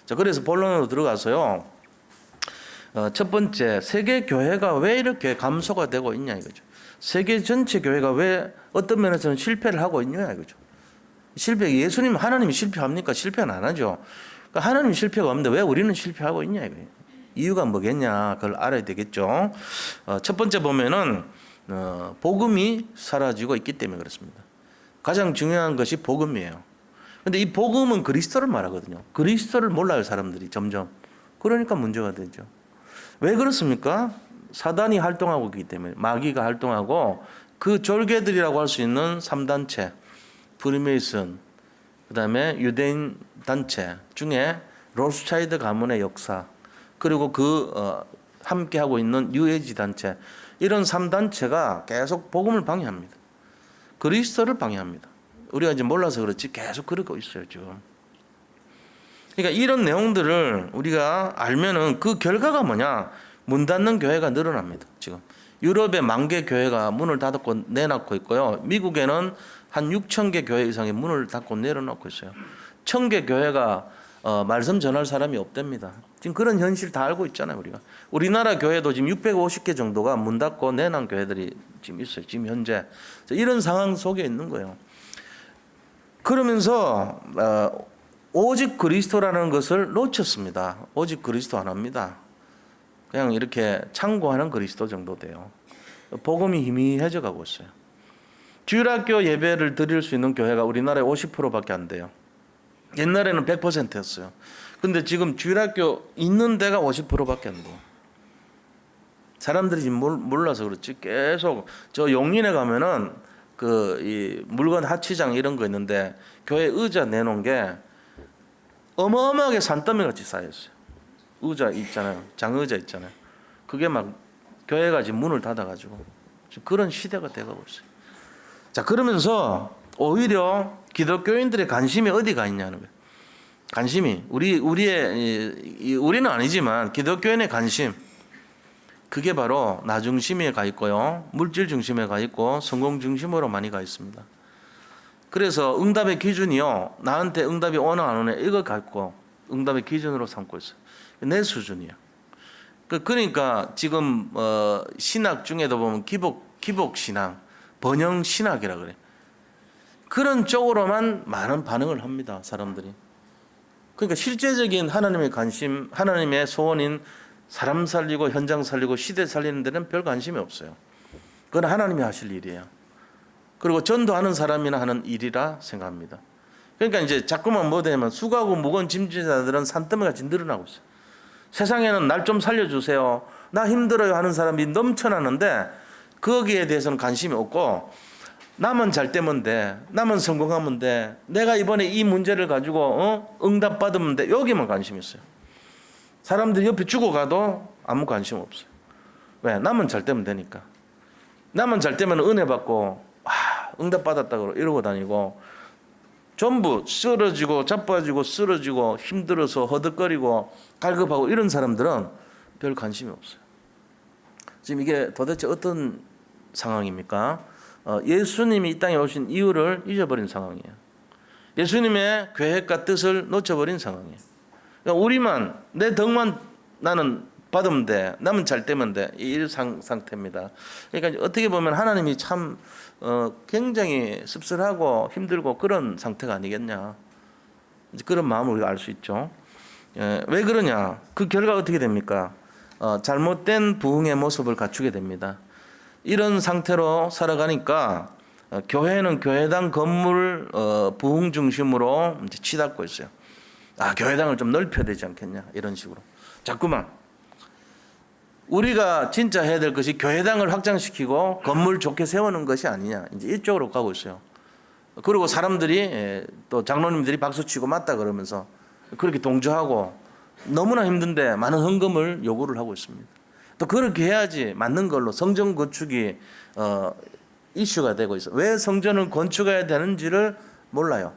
자, 그래서 본론으로 들어가서요. 첫 번째, 세계 교회가 왜 이렇게 감소가 되고 있냐 이거죠. 세계 전체 교회가 왜 어떤 면에서는 실패를 하고 있냐 이거죠. 예수님 하나님이 실패합니까? 실패는 안 하죠. 그러니까 하나님 실패가 없는데 왜 우리는 실패하고 있냐 이거예요. 이유가 뭐겠냐 그걸 알아야 되겠죠. 첫 번째 보면은 복음이 사라지고 있기 때문에 그렇습니다. 가장 중요한 것이 복음이에요. 근데 이 복음은 그리스도를 말하거든요. 그리스도를 몰라요 사람들이 점점. 그러니까 문제가 되죠. 왜 그렇습니까? 사단이 활동하고 있기 때문에, 마귀가 활동하고 그 졸개들이라고 할 수 있는 3단체, 프리메이슨, 그 다음에 유대인 단체 중에 로스차일드 가문의 역사, 그리고 함께 하고 있는 뉴에이지 단체, 이런 3단체가 계속 복음을 방해합니다. 그리스도를 방해합니다. 우리가 이제 몰라서 그렇지 계속 그러고 있어요 지금. 그러니까 이런 내용들을 우리가 알면은 그 결과가 뭐냐? 문 닫는 교회가 늘어납니다. 지금 유럽의 10,000개 교회가 문을 닫고 내놓고 있고요. 미국에는 한 6,000개 교회 이상의 문을 닫고 내려놓고 있어요. 1,000개 교회가 말씀 전할 사람이 없답니다. 지금 그런 현실 다 알고 있잖아요 우리가. 우리나라 교회도 지금 650개 정도가 문 닫고 내놓은 교회들이 지금 있어요. 지금 현재 이런 상황 속에 있는 거예요. 그러면서 오직 그리스도라는 것을 놓쳤습니다. 오직 그리스도 안 합니다. 그냥 이렇게 참고하는 그리스도 정도 돼요. 복음이 희미해져 가고 있어요. 주일학교 예배를 드릴 수 있는 교회가 우리나라에 50%밖에 안 돼요. 옛날에는 100%였어요. 근데 지금 주일학교 있는 데가 50%밖에 안 돼요. 사람들이 지금 몰라서 그렇지 계속 저 용인에 가면은 이 물건 하치장 이런 거 있는데 교회 의자 내놓은 게 어마어마하게 산더미 같이 쌓였어요. 의자 있잖아요. 장의자 있잖아요. 그게 막 교회가 지금 문을 닫아가지고 지금 그런 시대가 돼가고 있어요. 자, 그러면서 오히려 기독교인들의 관심이 어디가 있냐는 거예요. 관심이 우리는 아니지만 기독교인의 관심, 그게 바로 나 중심에 가 있고요, 물질 중심에 가 있고 성공 중심으로 많이 가 있습니다. 그래서 응답의 기준이요, 나한테 응답이 오나 안 오나 이거 갖고 응답의 기준으로 삼고 있어요. 내 수준이야. 그러니까 지금 신학 중에도 보면 기복 신앙, 번영 신학이라 그래. 그런 쪽으로만 많은 반응을 합니다, 사람들이. 그러니까 실제적인 하나님의 관심, 하나님의 소원인 사람 살리고 현장 살리고 시대 살리는 데는 별 관심이 없어요. 그건 하나님이 하실 일이에요. 그리고 전도하는 사람이나 하는 일이라 생각합니다. 그러니까 이제 자꾸만 뭐 되냐면 수고하고 무거운 짐지자들은 산더미같이 늘어나고 있어요. 세상에는 날 좀 살려주세요, 나 힘들어요 하는 사람이 넘쳐나는데 거기에 대해서는 관심이 없고, 나만 잘 되면 돼, 나만 성공하면 돼, 내가 이번에 이 문제를 가지고 응답 받으면 돼, 여기만 관심이 있어요. 사람들이 옆에 죽어가도 아무 관심 없어요. 왜? 나만 잘 되면 되니까. 나만 잘 되면 은혜 받고 응답 받았다고 이러고 다니고, 전부 쓰러지고 자빠지고 쓰러지고 힘들어서 허덕거리고 갈급하고 이런 사람들은 별 관심이 없어요. 지금 이게 도대체 어떤 상황입니까? 예수님이 이 땅에 오신 이유를 잊어버린 상황이에요. 예수님의 계획과 뜻을 놓쳐버린 상황이에요. 그러니까 우리만 내 덕만 나는 받으면 돼, 나면 잘 되면 돼, 이 상태입니다. 그러니까 어떻게 보면 하나님이 참 굉장히 씁쓸하고 힘들고 그런 상태가 아니겠냐, 이제 그런 마음을 우리가 알 수 있죠. 왜 그러냐? 그 결과 어떻게 됩니까? 잘못된 부흥의 모습을 갖추게 됩니다. 이런 상태로 살아가니까 교회는 교회당 건물 부흥 중심으로 이제 치닫고 있어요. 교회당을 좀 넓혀야 되지 않겠냐, 이런 식으로 자꾸만. 우리가 진짜 해야 될 것이 교회당을 확장시키고 건물 좋게 세우는 것이 아니냐, 이제 이쪽으로 가고 있어요. 그리고 사람들이 또 장로님들이 박수치고 맞다 그러면서 그렇게 동조하고 너무나 힘든데 많은 헌금을 요구를 하고 있습니다. 또 그렇게 해야지 맞는 걸로 성전 건축이 이슈가 되고 있어요. 왜 성전을 건축해야 되는지를 몰라요.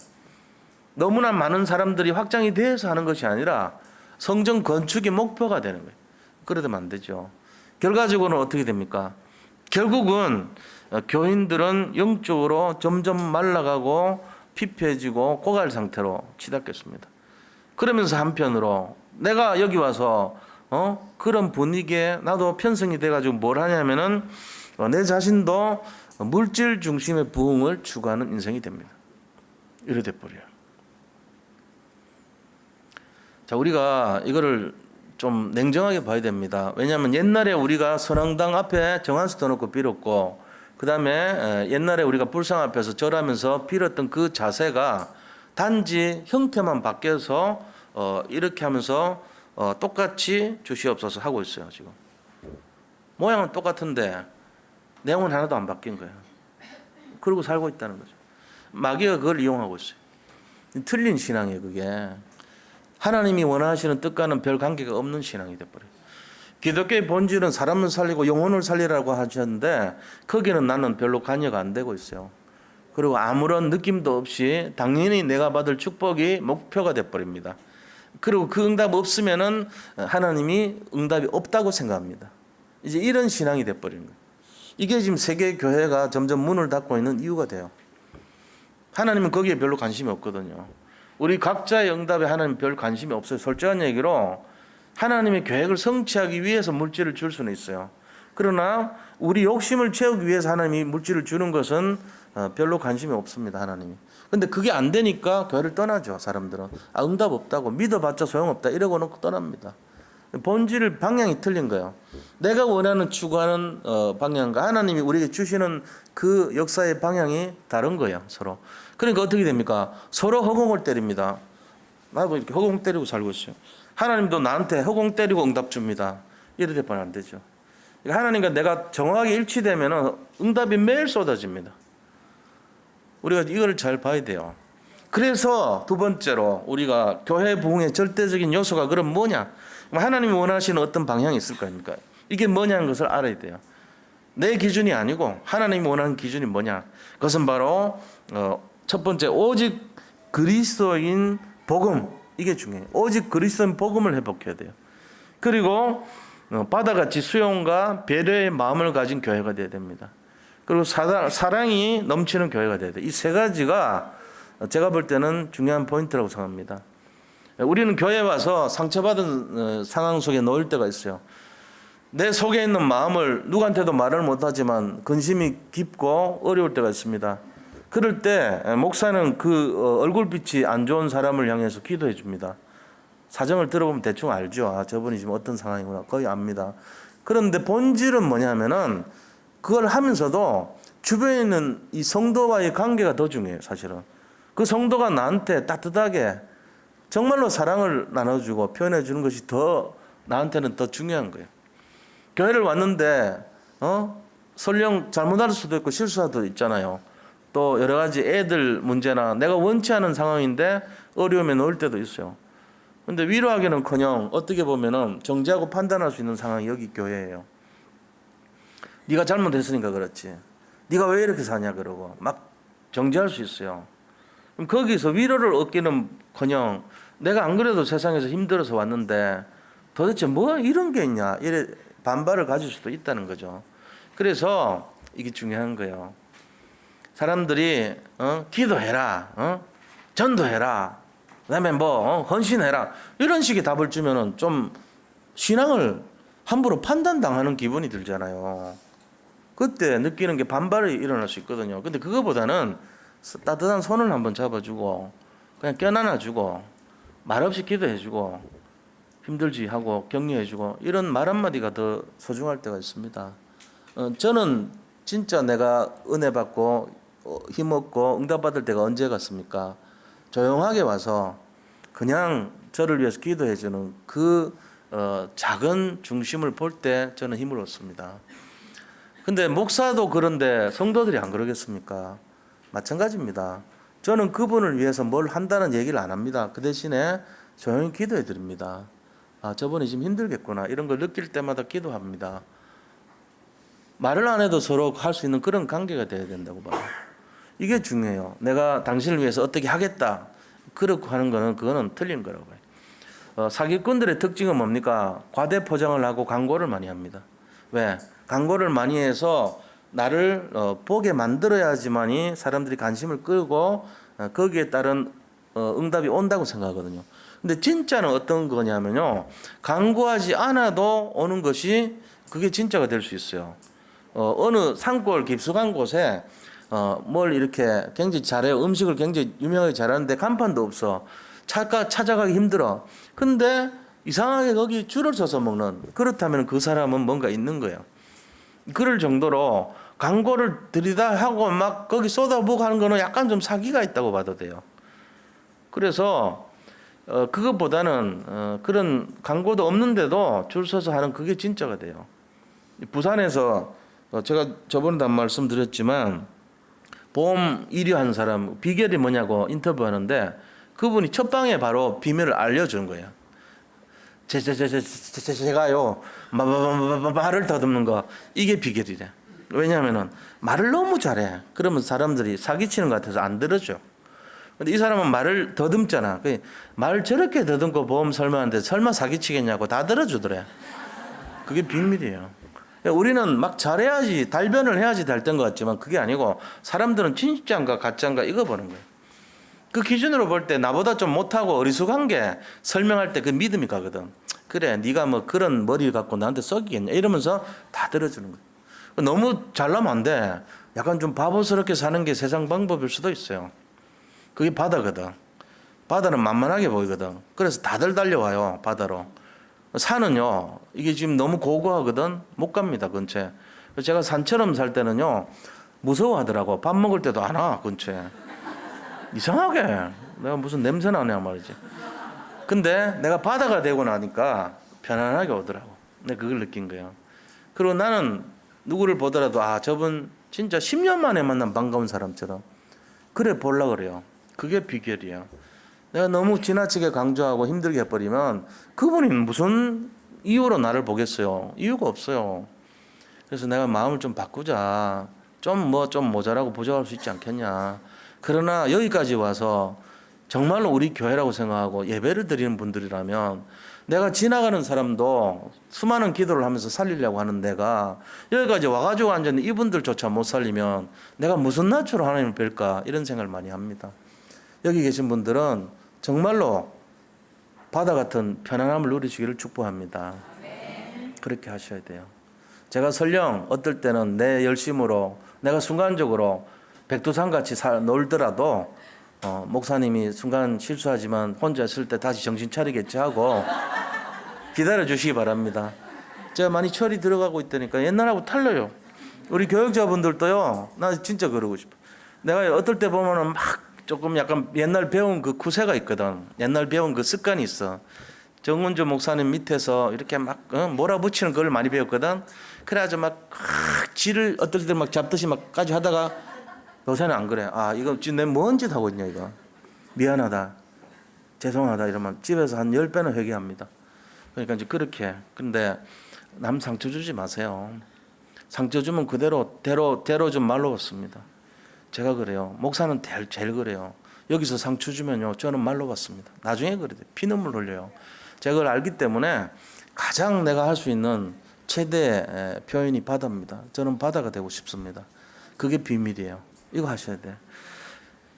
너무나 많은 사람들이 확장이 돼서 하는 것이 아니라 성전 건축이 목표가 되는 거예요. 그러면 안 되죠. 결과적으로는 어떻게 됩니까? 결국은 교인들은 영적으로 점점 말라가고 피폐해지고 고갈 상태로 치닫겠습니다. 그러면서 한편으로 내가 여기 와서 그런 분위기에 나도 편성이 돼가지고 뭘 하냐면은 내 자신도 물질 중심의 부흥을 추구하는 인생이 됩니다. 이래 돼버려요. 자, 우리가 이거를 좀 냉정하게 봐야 됩니다. 왜냐하면 옛날에 우리가 선왕당 앞에 정한수 떠놓고 빌었고, 그 다음에 옛날에 우리가 불상 앞에서 절하면서 빌었던 그 자세가 단지 형태만 바뀌어서 이렇게 하면서 똑같이 주시옵소서 하고 있어요. 지금 모양은 똑같은데 내용은 하나도 안 바뀐 거예요. 그러고 살고 있다는 거죠. 마귀가 그걸 이용하고 있어요. 틀린 신앙이에요. 그게 하나님이 원하시는 뜻과는 별 관계가 없는 신앙이 돼버려요. 기독교의 본질은 사람을 살리고 영혼을 살리라고 하셨는데 거기는 나는 별로 관여가 안 되고 있어요. 그리고 아무런 느낌도 없이 당연히 내가 받을 축복이 목표가 돼버립니다. 그리고 그 응답 없으면은 하나님이 응답이 없다고 생각합니다. 이제 이런 신앙이 돼버리는 거예요. 이게 지금 세계 교회가 점점 문을 닫고 있는 이유가 돼요. 하나님은 거기에 별로 관심이 없거든요. 우리 각자의 응답에 하나님 별 관심이 없어요. 솔직한 얘기로 하나님의 계획을 성취하기 위해서 물질을 줄 수는 있어요. 그러나 우리 욕심을 채우기 위해서 하나님이 물질을 주는 것은 별로 관심이 없습니다. 하나님이. 근데 그게 안 되니까 교회를 떠나죠. 사람들은. 응답 없다고, 믿어봤자 소용없다 이러고 놓고 떠납니다. 본질 방향이 틀린 거예요. 내가 원하는 추구하는 방향과 하나님이 우리에게 주시는 그 역사의 방향이 다른 거예요. 서로. 그러니까 어떻게 됩니까? 서로 허공을 때립니다. 나도 이렇게 허공 때리고 살고 있어요. 하나님도 나한테 허공 때리고 응답 줍니다. 이래 되면 안 되죠. 하나님과 내가 정확하게 일치되면 응답이 매일 쏟아집니다. 우리가 이걸 잘 봐야 돼요. 그래서 두 번째로 우리가 교회 부흥의 절대적인 요소가 그럼 뭐냐? 하나님이 원하시는 어떤 방향이 있을 거 아닙니까? 이게 뭐냐는 것을 알아야 돼요. 내 기준이 아니고 하나님이 원하는 기준이 뭐냐? 그것은 바로 첫 번째, 오직 그리스도인 복음, 이게 중요해요. 오직 그리스도인 복음을 회복해야 돼요. 그리고 바다같이 수용과 배려의 마음을 가진 교회가 되어야 됩니다. 그리고 사랑이 넘치는 교회가 되어야 돼요. 이 세 가지가 제가 볼 때는 중요한 포인트라고 생각합니다. 우리는 교회에 와서 상처받은 상황 속에 놓일 때가 있어요. 내 속에 있는 마음을 누구한테도 말을 못하지만 근심이 깊고 어려울 때가 있습니다. 그럴 때 목사는 그 얼굴빛이 안 좋은 사람을 향해서 기도해 줍니다. 사정을 들어보면 대충 알죠. 저분이 지금 어떤 상황이구나. 거의 압니다. 그런데 본질은 뭐냐면은 그걸 하면서도 주변에 있는 이 성도와의 관계가 더 중요해요. 사실은 그 성도가 나한테 따뜻하게 정말로 사랑을 나눠주고 표현해 주는 것이 더 나한테는 더 중요한 거예요. 교회를 왔는데 설령 잘못할 수도 있고 실수할 수도 있잖아요. 또 여러 가지 애들 문제나 내가 원치 않은 상황인데 어려움에 놓일 때도 있어요. 근데 위로하기는커녕 어떻게 보면은 정죄하고 판단할 수 있는 상황이 여기 교회예요. 네가 잘못했으니까 그렇지. 네가 왜 이렇게 사냐 그러고 막 정죄할 수 있어요. 그럼 거기서 위로를 얻기는커녕 내가 안 그래도 세상에서 힘들어서 왔는데 도대체 뭐 이런 게 있냐 이래 반발을 가질 수도 있다는 거죠. 그래서 이게 중요한 거예요. 사람들이 기도해라, 전도해라, 그다음에 뭐 헌신해라 이런 식의 답을 주면은 좀 신앙을 함부로 판단당하는 기분이 들잖아요. 그때 느끼는 게 반발이 일어날 수 있거든요. 근데 그거보다는 따뜻한 손을 한번 잡아주고 그냥 껴안아주고 말없이 기도해주고 힘들지 하고 격려해주고 이런 말 한마디가 더 소중할 때가 있습니다. 저는 진짜 내가 은혜 받고 힘없고 응답받을 때가 언제 같습니까? 조용하게 와서 그냥 저를 위해서 기도해주는 그 작은 중심을 볼 때 저는 힘을 얻습니다. 근데 목사도 그런데 성도들이 안 그러겠습니까? 마찬가지입니다. 저는 그분을 위해서 뭘 한다는 얘기를 안 합니다. 그 대신에 조용히 기도해 드립니다. 아, 저분이 지금 힘들겠구나. 이런 걸 느낄 때마다 기도합니다. 말을 안 해도 서로 할 수 있는 그런 관계가 돼야 된다고 봐요. 이게 중요해요. 내가 당신을 위해서 어떻게 하겠다. 그렇게 하는 거는 그거는 틀린 거라고 봐요. 사기꾼들의 특징은 뭡니까? 과대 포장을 하고 광고를 많이 합니다. 왜? 광고를 많이 해서 나를 보게 만들어야지만이 사람들이 관심을 끌고 거기에 따른 응답이 온다고 생각하거든요. 근데 진짜는 어떤 거냐면요. 광고하지 않아도 오는 것이 그게 진짜가 될 수 있어요. 어느 산골 깊숙한 곳에 뭘 이렇게 굉장히 잘해요. 음식을 굉장히 유명하게 잘하는데 간판도 없어. 찾아가기 힘들어. 근데 이상하게 거기 줄을 서서 먹는, 그렇다면 그 사람은 뭔가 있는 거예요. 그럴 정도로 광고를 들이다 하고 막 거기 쏟아부고 하는 거는 약간 좀 사기가 있다고 봐도 돼요. 그래서 그것보다는 그런 광고도 없는데도 줄 서서 하는 그게 진짜가 돼요. 부산에서 제가 저번에도 한 말씀드렸지만 보험 1위 한 사람 비결이 뭐냐고 인터뷰하는데 그분이 첫 방에 바로 비밀을 알려주는 거예요. 제가요 말을 더듬는 거 이게 비결이래. 왜냐하면은 말을 너무 잘해. 그러면 사람들이 사기치는 것 같아서 안 들어줘. 근데 이 사람은 말을 더듬잖아. 말 저렇게 더듬고 보험 설명하는데 설마 사기치겠냐고 다 들어주더래. 그게 비밀이에요. 우리는 막 잘해야지 달변을 해야지 될 것 같지만 그게 아니고 사람들은 진짜인가 가짜인가 이거 보는 거예요. 그 기준으로 볼 때 나보다 좀 못하고 어리숙한 게 설명할 때 그 믿음이 가거든. 그래 네가 뭐 그런 머리를 갖고 나한테 썩이겠냐 이러면서 다 들어주는 거예요. 너무 잘나면 안 돼. 약간 좀 바보스럽게 사는 게 세상 방법일 수도 있어요. 그게 바다거든. 바다는 만만하게 보이거든. 그래서 다들 달려와요 바다로. 산은요 이게 지금 너무 고고하거든. 못 갑니다 근처에. 제가 산처럼 살 때는요 무서워하더라고. 밥 먹을 때도 안 와 근처에. 이상하게 내가 무슨 냄새 나냐 말이지. 근데 내가 바다가 되고 나니까 편안하게 오더라고. 내가 그걸 느낀 거예요. 그리고 나는 누구를 보더라도 아 저분 진짜 10년 만에 만난 반가운 사람처럼 그래 보려고 그래요. 그게 비결이에요. 내가 너무 지나치게 강조하고 힘들게 해버리면 그분이 무슨 이유로 나를 보겠어요. 이유가 없어요. 그래서 내가 마음을 좀 바꾸자. 좀 모자라고 부족할 수 있지 않겠냐. 그러나 여기까지 와서 정말로 우리 교회라고 생각하고 예배를 드리는 분들이라면 내가 지나가는 사람도 수많은 기도를 하면서 살리려고 하는 내가 여기까지 와가지고 앉았는데 이분들조차 못 살리면 내가 무슨 낯으로 하나님을 뵐까 이런 생각을 많이 합니다. 여기 계신 분들은 정말로 바다 같은 편안함을 누리시기를 축복합니다. 그렇게 하셔야 돼요. 제가 설령 어떨 때는 내 열심으로 내가 순간적으로 백두산같이 놀더라도 목사님이 순간 실수하지만 혼자 있을 때 다시 정신 차리겠지 하고 기다려 주시기 바랍니다. 제가 많이 철이 들어가고 있다니까 옛날하고 달라요. 우리 교육자분들도요. 나 진짜 그러고 싶어. 내가 어떨 때 보면은 막 조금 약간 옛날 배운 그 구세가 있거든. 옛날 배운 그 습관이 있어. 정은주 목사님 밑에서 이렇게 막 몰아붙이는 걸 많이 배웠거든. 그래가지고 막 지를 어떨 때 막 잡듯이 막까지 하다가 요새는 안 그래. 아 이거 지금 내가 뭔 짓 하고 있냐 이거. 미안하다. 죄송하다 이러면 집에서 한 10배는 회개합니다. 그러니까 이제 그렇게. 근데 남 상처 주지 마세요. 상처 주면 그대로 대로 좀 말로 얻습니다. 제가 그래요. 목사는 제일 그래요. 여기서 상처 주면요, 저는 말로 받습니다. 나중에 그래 돼. 피눈물 흘려요. 제가 그걸 알기 때문에 가장 내가 할 수 있는 최대 표현이 바다입니다. 저는 바다가 되고 싶습니다. 그게 비밀이에요. 이거 하셔야 돼.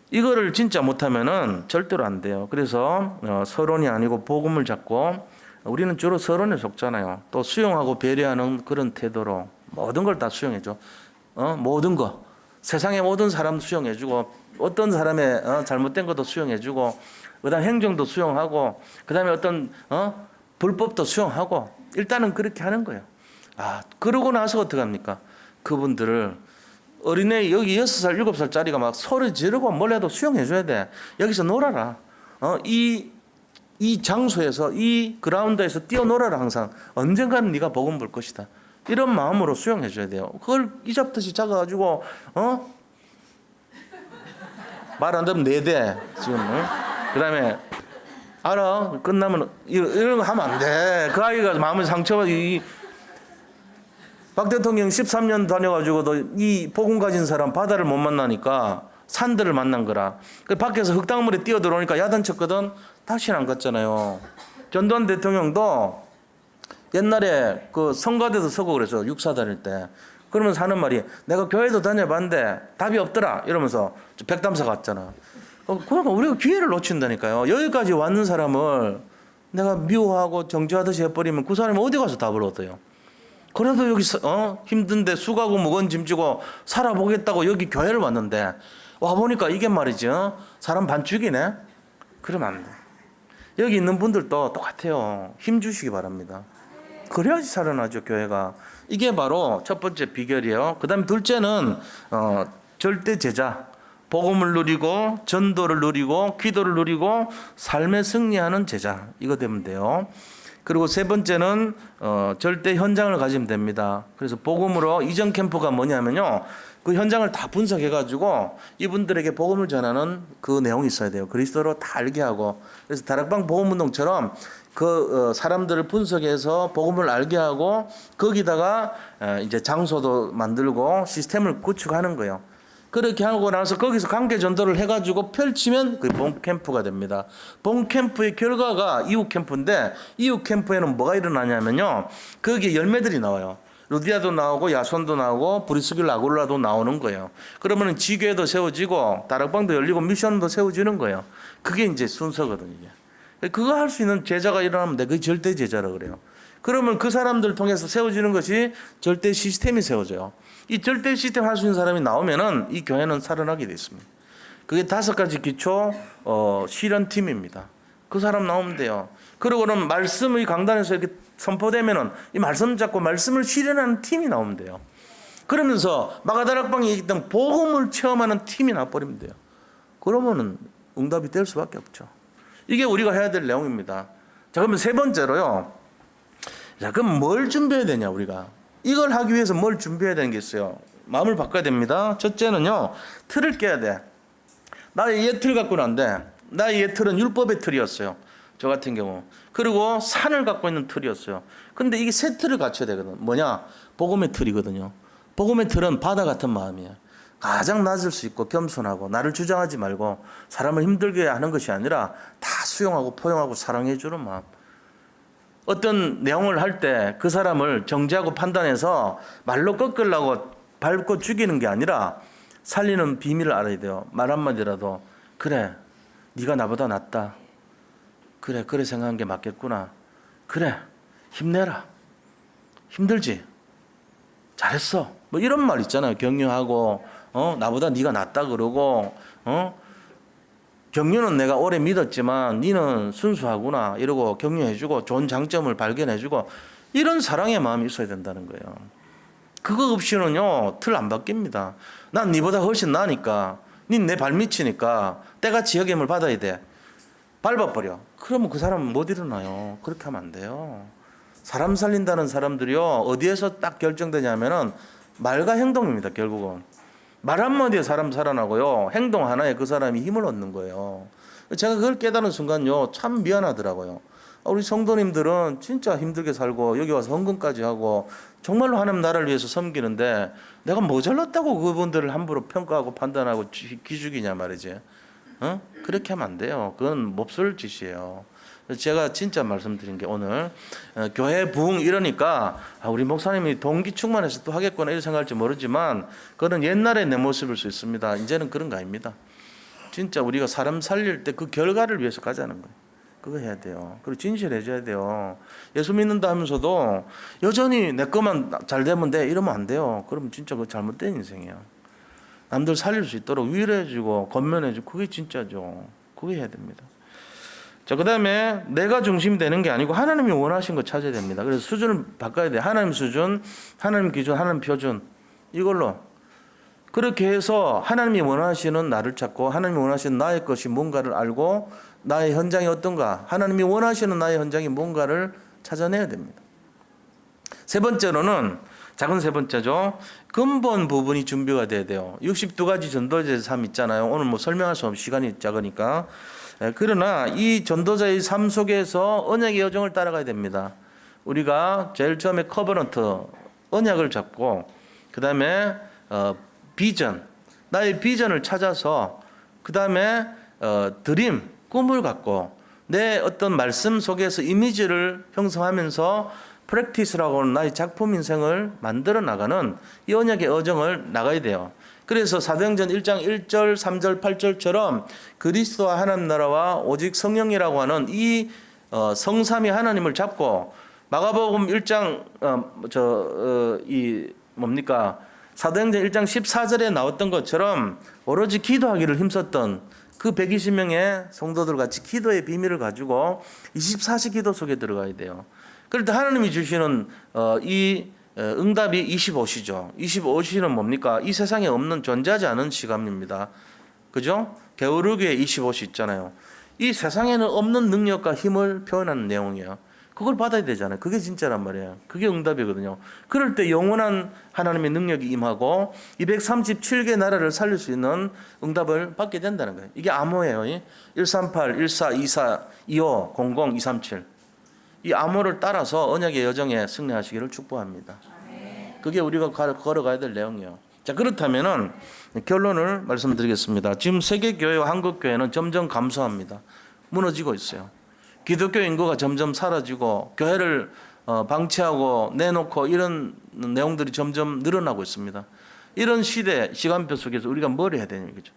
이거를 진짜 못하면은 절대로 안 돼요. 그래서 서론이 아니고 복음을 잡고, 우리는 주로 서론에 속잖아요. 또 수용하고 배려하는 그런 태도로 모든 걸 다 수용해줘. 모든 거. 세상의 모든 사람 수용해주고, 어떤 사람의 잘못된 것도 수용해주고, 그다음 행정도 수용하고, 그다음에 어떤 불법도 수용하고, 일단은 그렇게 하는 거예요. 그러고 나서 어떻게 합니까? 그분들을 어린애 여기 6살, 7살짜리가 막 소리 지르고 몰래도 수용해줘야 돼. 여기서 놀아라. 이 장소에서, 이 그라운드에서 뛰어놀아라. 항상 언젠가는 네가 복음 볼 것이다. 이런 마음으로 수용해줘야 돼요. 그걸 이잡듯이 작아가지고 말 안 들으면 4대 지금. 그다음에 알아? 끝나면 이런 거 하면 안 돼. 그 아이가 마음을 상처받아. 박 대통령 13년 다녀가지고도 이 복음 가진 사람 바다를 못 만나니까 산들을 만난 거라. 그 밖에서 흙탕물에 뛰어들어오니까 야단쳤거든. 다시는 안 갔잖아요. 전두환 대통령도 옛날에 그 성가대도 서고 그래서 육사 다닐 때, 그러면서 하는 말이, 내가 교회도 다녀봤는데 답이 없더라 이러면서 백담사 갔잖아. 그러니까 우리가 기회를 놓친다니까요. 여기까지 왔는 사람을 내가 미워하고 정죄하듯이 해버리면 그 사람이 어디 가서 답을 얻어요. 그래도 여기 힘든데 수고하고 무거운 짐 지고 살아보겠다고 여기 교회를 왔는데 와보니까 이게 말이지 사람 반 죽이네? 그러면 안 돼. 여기 있는 분들도 똑같아요. 힘 주시기 바랍니다. 그래야지 살아나죠, 교회가. 이게 바로 첫 번째 비결이에요. 그 다음에 둘째는 절대 제자. 복음을 누리고 전도를 누리고 기도를 누리고 삶에 승리하는 제자. 이거 되면 돼요. 그리고 세 번째는 절대 현장을 가지면 됩니다. 그래서 복음으로 이전 캠프가 뭐냐면요, 그 현장을 다 분석해가지고 이분들에게 복음을 전하는 그 내용이 있어야 돼요. 그리스도로 다 알게 하고. 그래서 다락방 복음운동처럼 그 사람들을 분석해서 복음을 알게 하고 거기다가 이제 장소도 만들고 시스템을 구축하는 거예요. 그렇게 하고 나서 거기서 관계 전도를 해가지고 펼치면 그게 본 캠프가 됩니다. 본 캠프의 결과가 이후 캠프인데, 이후 캠프에는 뭐가 일어나냐면요, 거기에 열매들이 나와요. 루디아도 나오고 야손도 나오고 브리스길 아굴라도 나오는 거예요. 그러면 지교회도 세워지고 다락방도 열리고 미션도 세워지는 거예요. 그게 이제 순서거든요. 그거 할 수 있는 제자가 일어나면 그게 절대 제자라 그래요. 그러면 그 사람들 통해서 세워지는 것이 절대 시스템이 세워져요. 이 절대 시스템 할 수 있는 사람이 나오면은 이 교회는 살아나게 돼 있습니다. 그게 5가지 기초 실현팀입니다. 그 사람 나오면 돼요. 그러고는 말씀의 강단에서 이렇게 선포되면은 이 말씀 잡고 말씀을 실현하는 팀이 나오면 돼요. 그러면서 마가다락방에 있던 복음을 체험하는 팀이 나버리면 돼요. 그러면은 응답이 될 수밖에 없죠. 이게 우리가 해야 될 내용입니다. 자, 그러면 세 번째로요. 자, 그럼 뭘 준비해야 되냐, 우리가? 이걸 하기 위해서 뭘 준비해야 되는 게 있어요. 마음을 바꿔야 됩니다. 첫째는요, 틀을 깨야 돼. 나의 옛 틀 갖고는 안 돼. 나의 옛 틀은 율법의 틀이었어요. 저 같은 경우. 그리고 산을 갖고 있는 틀이었어요. 근데 이게 새 틀을 갖춰야 되거든. 뭐냐? 복음의 틀이거든요. 복음의 틀은 바다 같은 마음이에요. 가장 낮을 수 있고 겸손하고 나를 주장하지 말고 사람을 힘들게 하는 것이 아니라 다 수용하고 포용하고 사랑해 주는 마음. 어떤 내용을 할 때 그 사람을 정죄하고 판단해서 말로 꺾으려고 밟고 죽이는 게 아니라 살리는 비밀을 알아야 돼요. 말 한마디라도 그래, 네가 나보다 낫다. 그래 생각한 게 맞겠구나. 그래, 힘내라. 힘들지? 잘했어. 뭐 이런 말 있잖아요. 격려하고 나보다 네가 낫다 그러고 격려는 내가 오래 믿었지만 니는 순수하구나 이러고 격려해주고 좋은 장점을 발견해주고 이런 사랑의 마음이 있어야 된다는 거예요. 그거 없이는요 틀 안 바뀝니다. 난 니보다 훨씬 나으니까 닌 내 발밑이니까 때같이 여김을 받아야 돼. 밟아버려. 그러면 그 사람은 못 일어나요. 그렇게 하면 안 돼요. 사람 살린다는 사람들이요 어디에서 딱 결정되냐면은 말과 행동입니다. 결국은 말 한마디에 사람 살아나고요 행동 하나에 그 사람이 힘을 얻는 거예요. 제가 그걸 깨달은 순간요 참 미안하더라고요. 우리 성도님들은 진짜 힘들게 살고 여기 와서 헌금까지 하고 정말로 하나님 나라를 위해서 섬기는데 내가 모자랐다고 그분들을 함부로 평가하고 판단하고 기죽이냐 말이지. 그렇게 하면 안 돼요. 그건 몹쓸 짓이에요. 제가 진짜 말씀드린 게 오늘 교회 부흥 이러니까 우리 목사님이 동기 충만해서 또 하겠구나 이런 생각할지 모르지만 그거는 옛날의 내 모습일 수 있습니다. 이제는 그런 거 아닙니다. 진짜 우리가 사람 살릴 때 그 결과를 위해서 가자는 거예요. 그거 해야 돼요. 그리고 진실해져야 돼요. 예수 믿는다 하면서도 여전히 내 것만 잘 되면 돼 이러면 안 돼요. 그러면 진짜 그 잘못된 인생이야. 남들 살릴 수 있도록 위로해주고 권면해주고 그게 진짜죠. 그게 해야 됩니다. 자, 그 다음에 내가 중심이 되는 게 아니고 하나님이 원하신 거 찾아야 됩니다. 그래서 수준을 바꿔야 돼요. 하나님 수준, 하나님 기준, 하나님 표준 이걸로 그렇게 해서 하나님이 원하시는 나를 찾고 하나님이 원하시는 나의 것이 뭔가를 알고 나의 현장이 어떤가 하나님이 원하시는 나의 현장이 뭔가를 찾아내야 됩니다. 세 번째로는 작은 세 번째죠. 근본 부분이 준비가 돼야 돼요. 62가지 전도자의 삶 있잖아요. 오늘 뭐 설명할 수 없는 시간이 작으니까. 그러나 이 전도자의 삶 속에서 언약의 여정을 따라가야 됩니다. 우리가 제일 처음에 커버넌트 언약을 잡고 그 다음에 비전 나의 비전을 찾아서 그 다음에 드림 꿈을 갖고 내 어떤 말씀 속에서 이미지를 형성하면서 프랙티스라고 하는 나의 작품 인생을 만들어 나가는 이 언약의 여정을 나가야 돼요. 그래서 사도행전 1장 1절 3절 8절처럼 그리스도와 하나님 나라와 오직 성령이라고 하는 이 성삼위 하나님을 잡고 마가복음 1장 사도행전 1장 14절에 나왔던 것처럼 오로지 기도하기를 힘썼던 그 120명의 성도들 같이 기도의 비밀을 가지고 24시 기도 속에 들어가야 돼요. 그럴 때 하나님이 주시는 이 응답이 25시죠. 25시는 뭡니까? 이 세상에 없는 존재하지 않은 시간입니다. 그죠? 게으르기에 25시 있잖아요. 이 세상에는 없는 능력과 힘을 표현하는 내용이에요. 그걸 받아야 되잖아요. 그게 진짜란 말이에요. 그게 응답이거든요. 그럴 때 영원한 하나님의 능력이 임하고 237개 나라를 살릴 수 있는 응답을 받게 된다는 거예요. 이게 암호예요. 138, 14, 24, 25, 00, 237. 이 암호를 따라서 언약의 여정에 승리하시기를 축복합니다. 그게 우리가 걸어가야 될 내용이에요. 자, 그렇다면은 결론을 말씀드리겠습니다. 지금 세계교회와 한국교회는 점점 감소합니다. 무너지고 있어요. 기독교 인구가 점점 사라지고 교회를 방치하고 내놓고 이런 내용들이 점점 늘어나고 있습니다. 이런 시간표 속에서 우리가 뭘 해야 되는 거죠?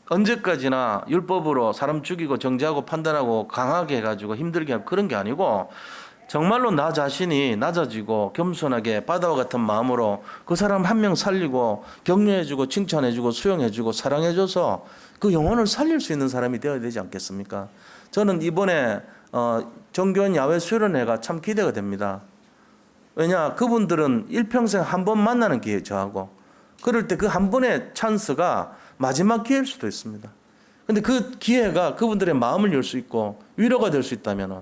언제까지나 율법으로 사람 죽이고 정죄하고 판단하고 강하게 해가지고 힘들게 하고 그런 게 아니고 정말로 나 자신이 낮아지고 겸손하게 바다와 같은 마음으로 그 사람 한 명 살리고 격려해주고 칭찬해주고 수용해주고 사랑해줘서 그 영혼을 살릴 수 있는 사람이 되어야 되지 않겠습니까? 저는 이번에 정교원 야외 수련회가 참 기대가 됩니다. 왜냐, 그분들은 일평생 한 번 만나는 기회 저하고 그럴 때 그 한 번의 찬스가 마지막 기회일 수도 있습니다. 근데 그 기회가 그분들의 마음을 열 수 있고 위로가 될 수 있다면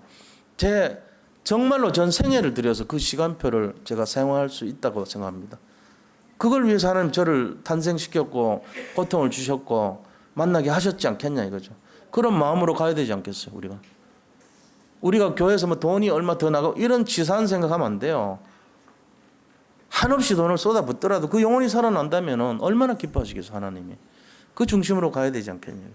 정말로 전 생애를 들여서 그 시간표를 제가 사용할 수 있다고 생각합니다. 그걸 위해서 하나님 저를 탄생시켰고 고통을 주셨고 만나게 하셨지 않겠냐 이거죠. 그런 마음으로 가야 되지 않겠어요, 우리가 교회에서 뭐 돈이 얼마 더 나가고 이런 치사한 생각하면 안 돼요. 한없이 돈을 쏟아붓더라도 그 영혼이 살아난다면 얼마나 기뻐하시겠어요, 하나님이. 그 중심으로 가야 되지 않겠냐요.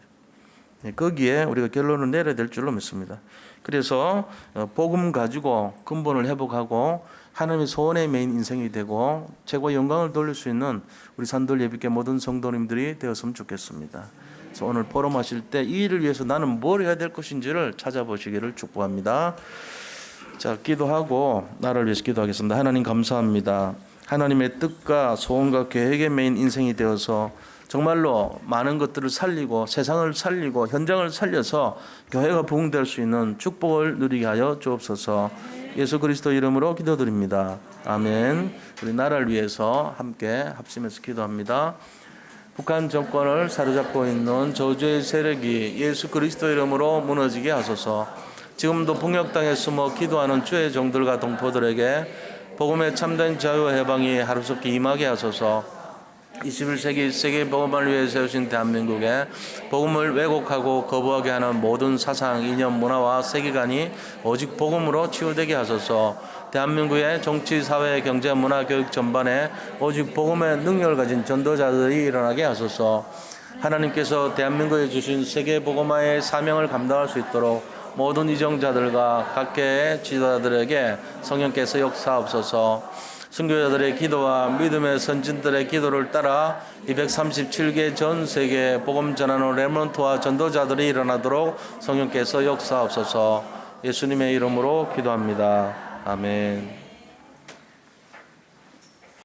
거기에 우리가 결론을 내려야 될 줄로 믿습니다. 그래서 복음 가지고 근본을 회복하고 하나님의 소원의 메인 인생이 되고 최고의 영광을 돌릴 수 있는 우리 산돌 예비교 모든 성도님들이 되었으면 좋겠습니다. 그래서 오늘 포럼하실 때 이 일을 위해서 나는 뭘 해야 될 것인지를 찾아보시기를 축복합니다. 자, 기도하고 나를 위해서 기도하겠습니다. 하나님 감사합니다. 하나님의 뜻과 소원과 계획의 메인 인생이 되어서 정말로 많은 것들을 살리고 세상을 살리고 현장을 살려서 교회가 부흥될 수 있는 축복을 누리게 하여 주옵소서. 예수 그리스도 이름으로 기도드립니다. 아멘. 우리 나라를 위해서 함께 합심해서 기도합니다. 북한 정권을 사로잡고 있는 저주의 세력이 예수 그리스도 이름으로 무너지게 하소서. 지금도 북녘 땅에 숨어 기도하는 주의 종들과 동포들에게 복음의 참된 자유와 해방이 하루속히 임하게 하소서. 21세기 세계 복음을 위해 세우신 대한민국에 복음을 왜곡하고 거부하게 하는 모든 사상, 이념, 문화와 세계관이 오직 복음으로 치유되게 하소서. 대한민국의 정치, 사회, 경제, 문화, 교육 전반에 오직 복음의 능력을 가진 전도자들이 일어나게 하소서. 하나님께서 대한민국에 주신 세계 복음화의 사명을 감당할 수 있도록 모든 이정자들과 각계의 지도자들에게 성령께서 역사하옵소서. 선교자들의 기도와 믿음의 선진들의 기도를 따라 237개 전 세계 복음 전하는 레몬트와 전도자들이 일어나도록 성령께서 역사하옵소서. 예수님의 이름으로 기도합니다. 아멘.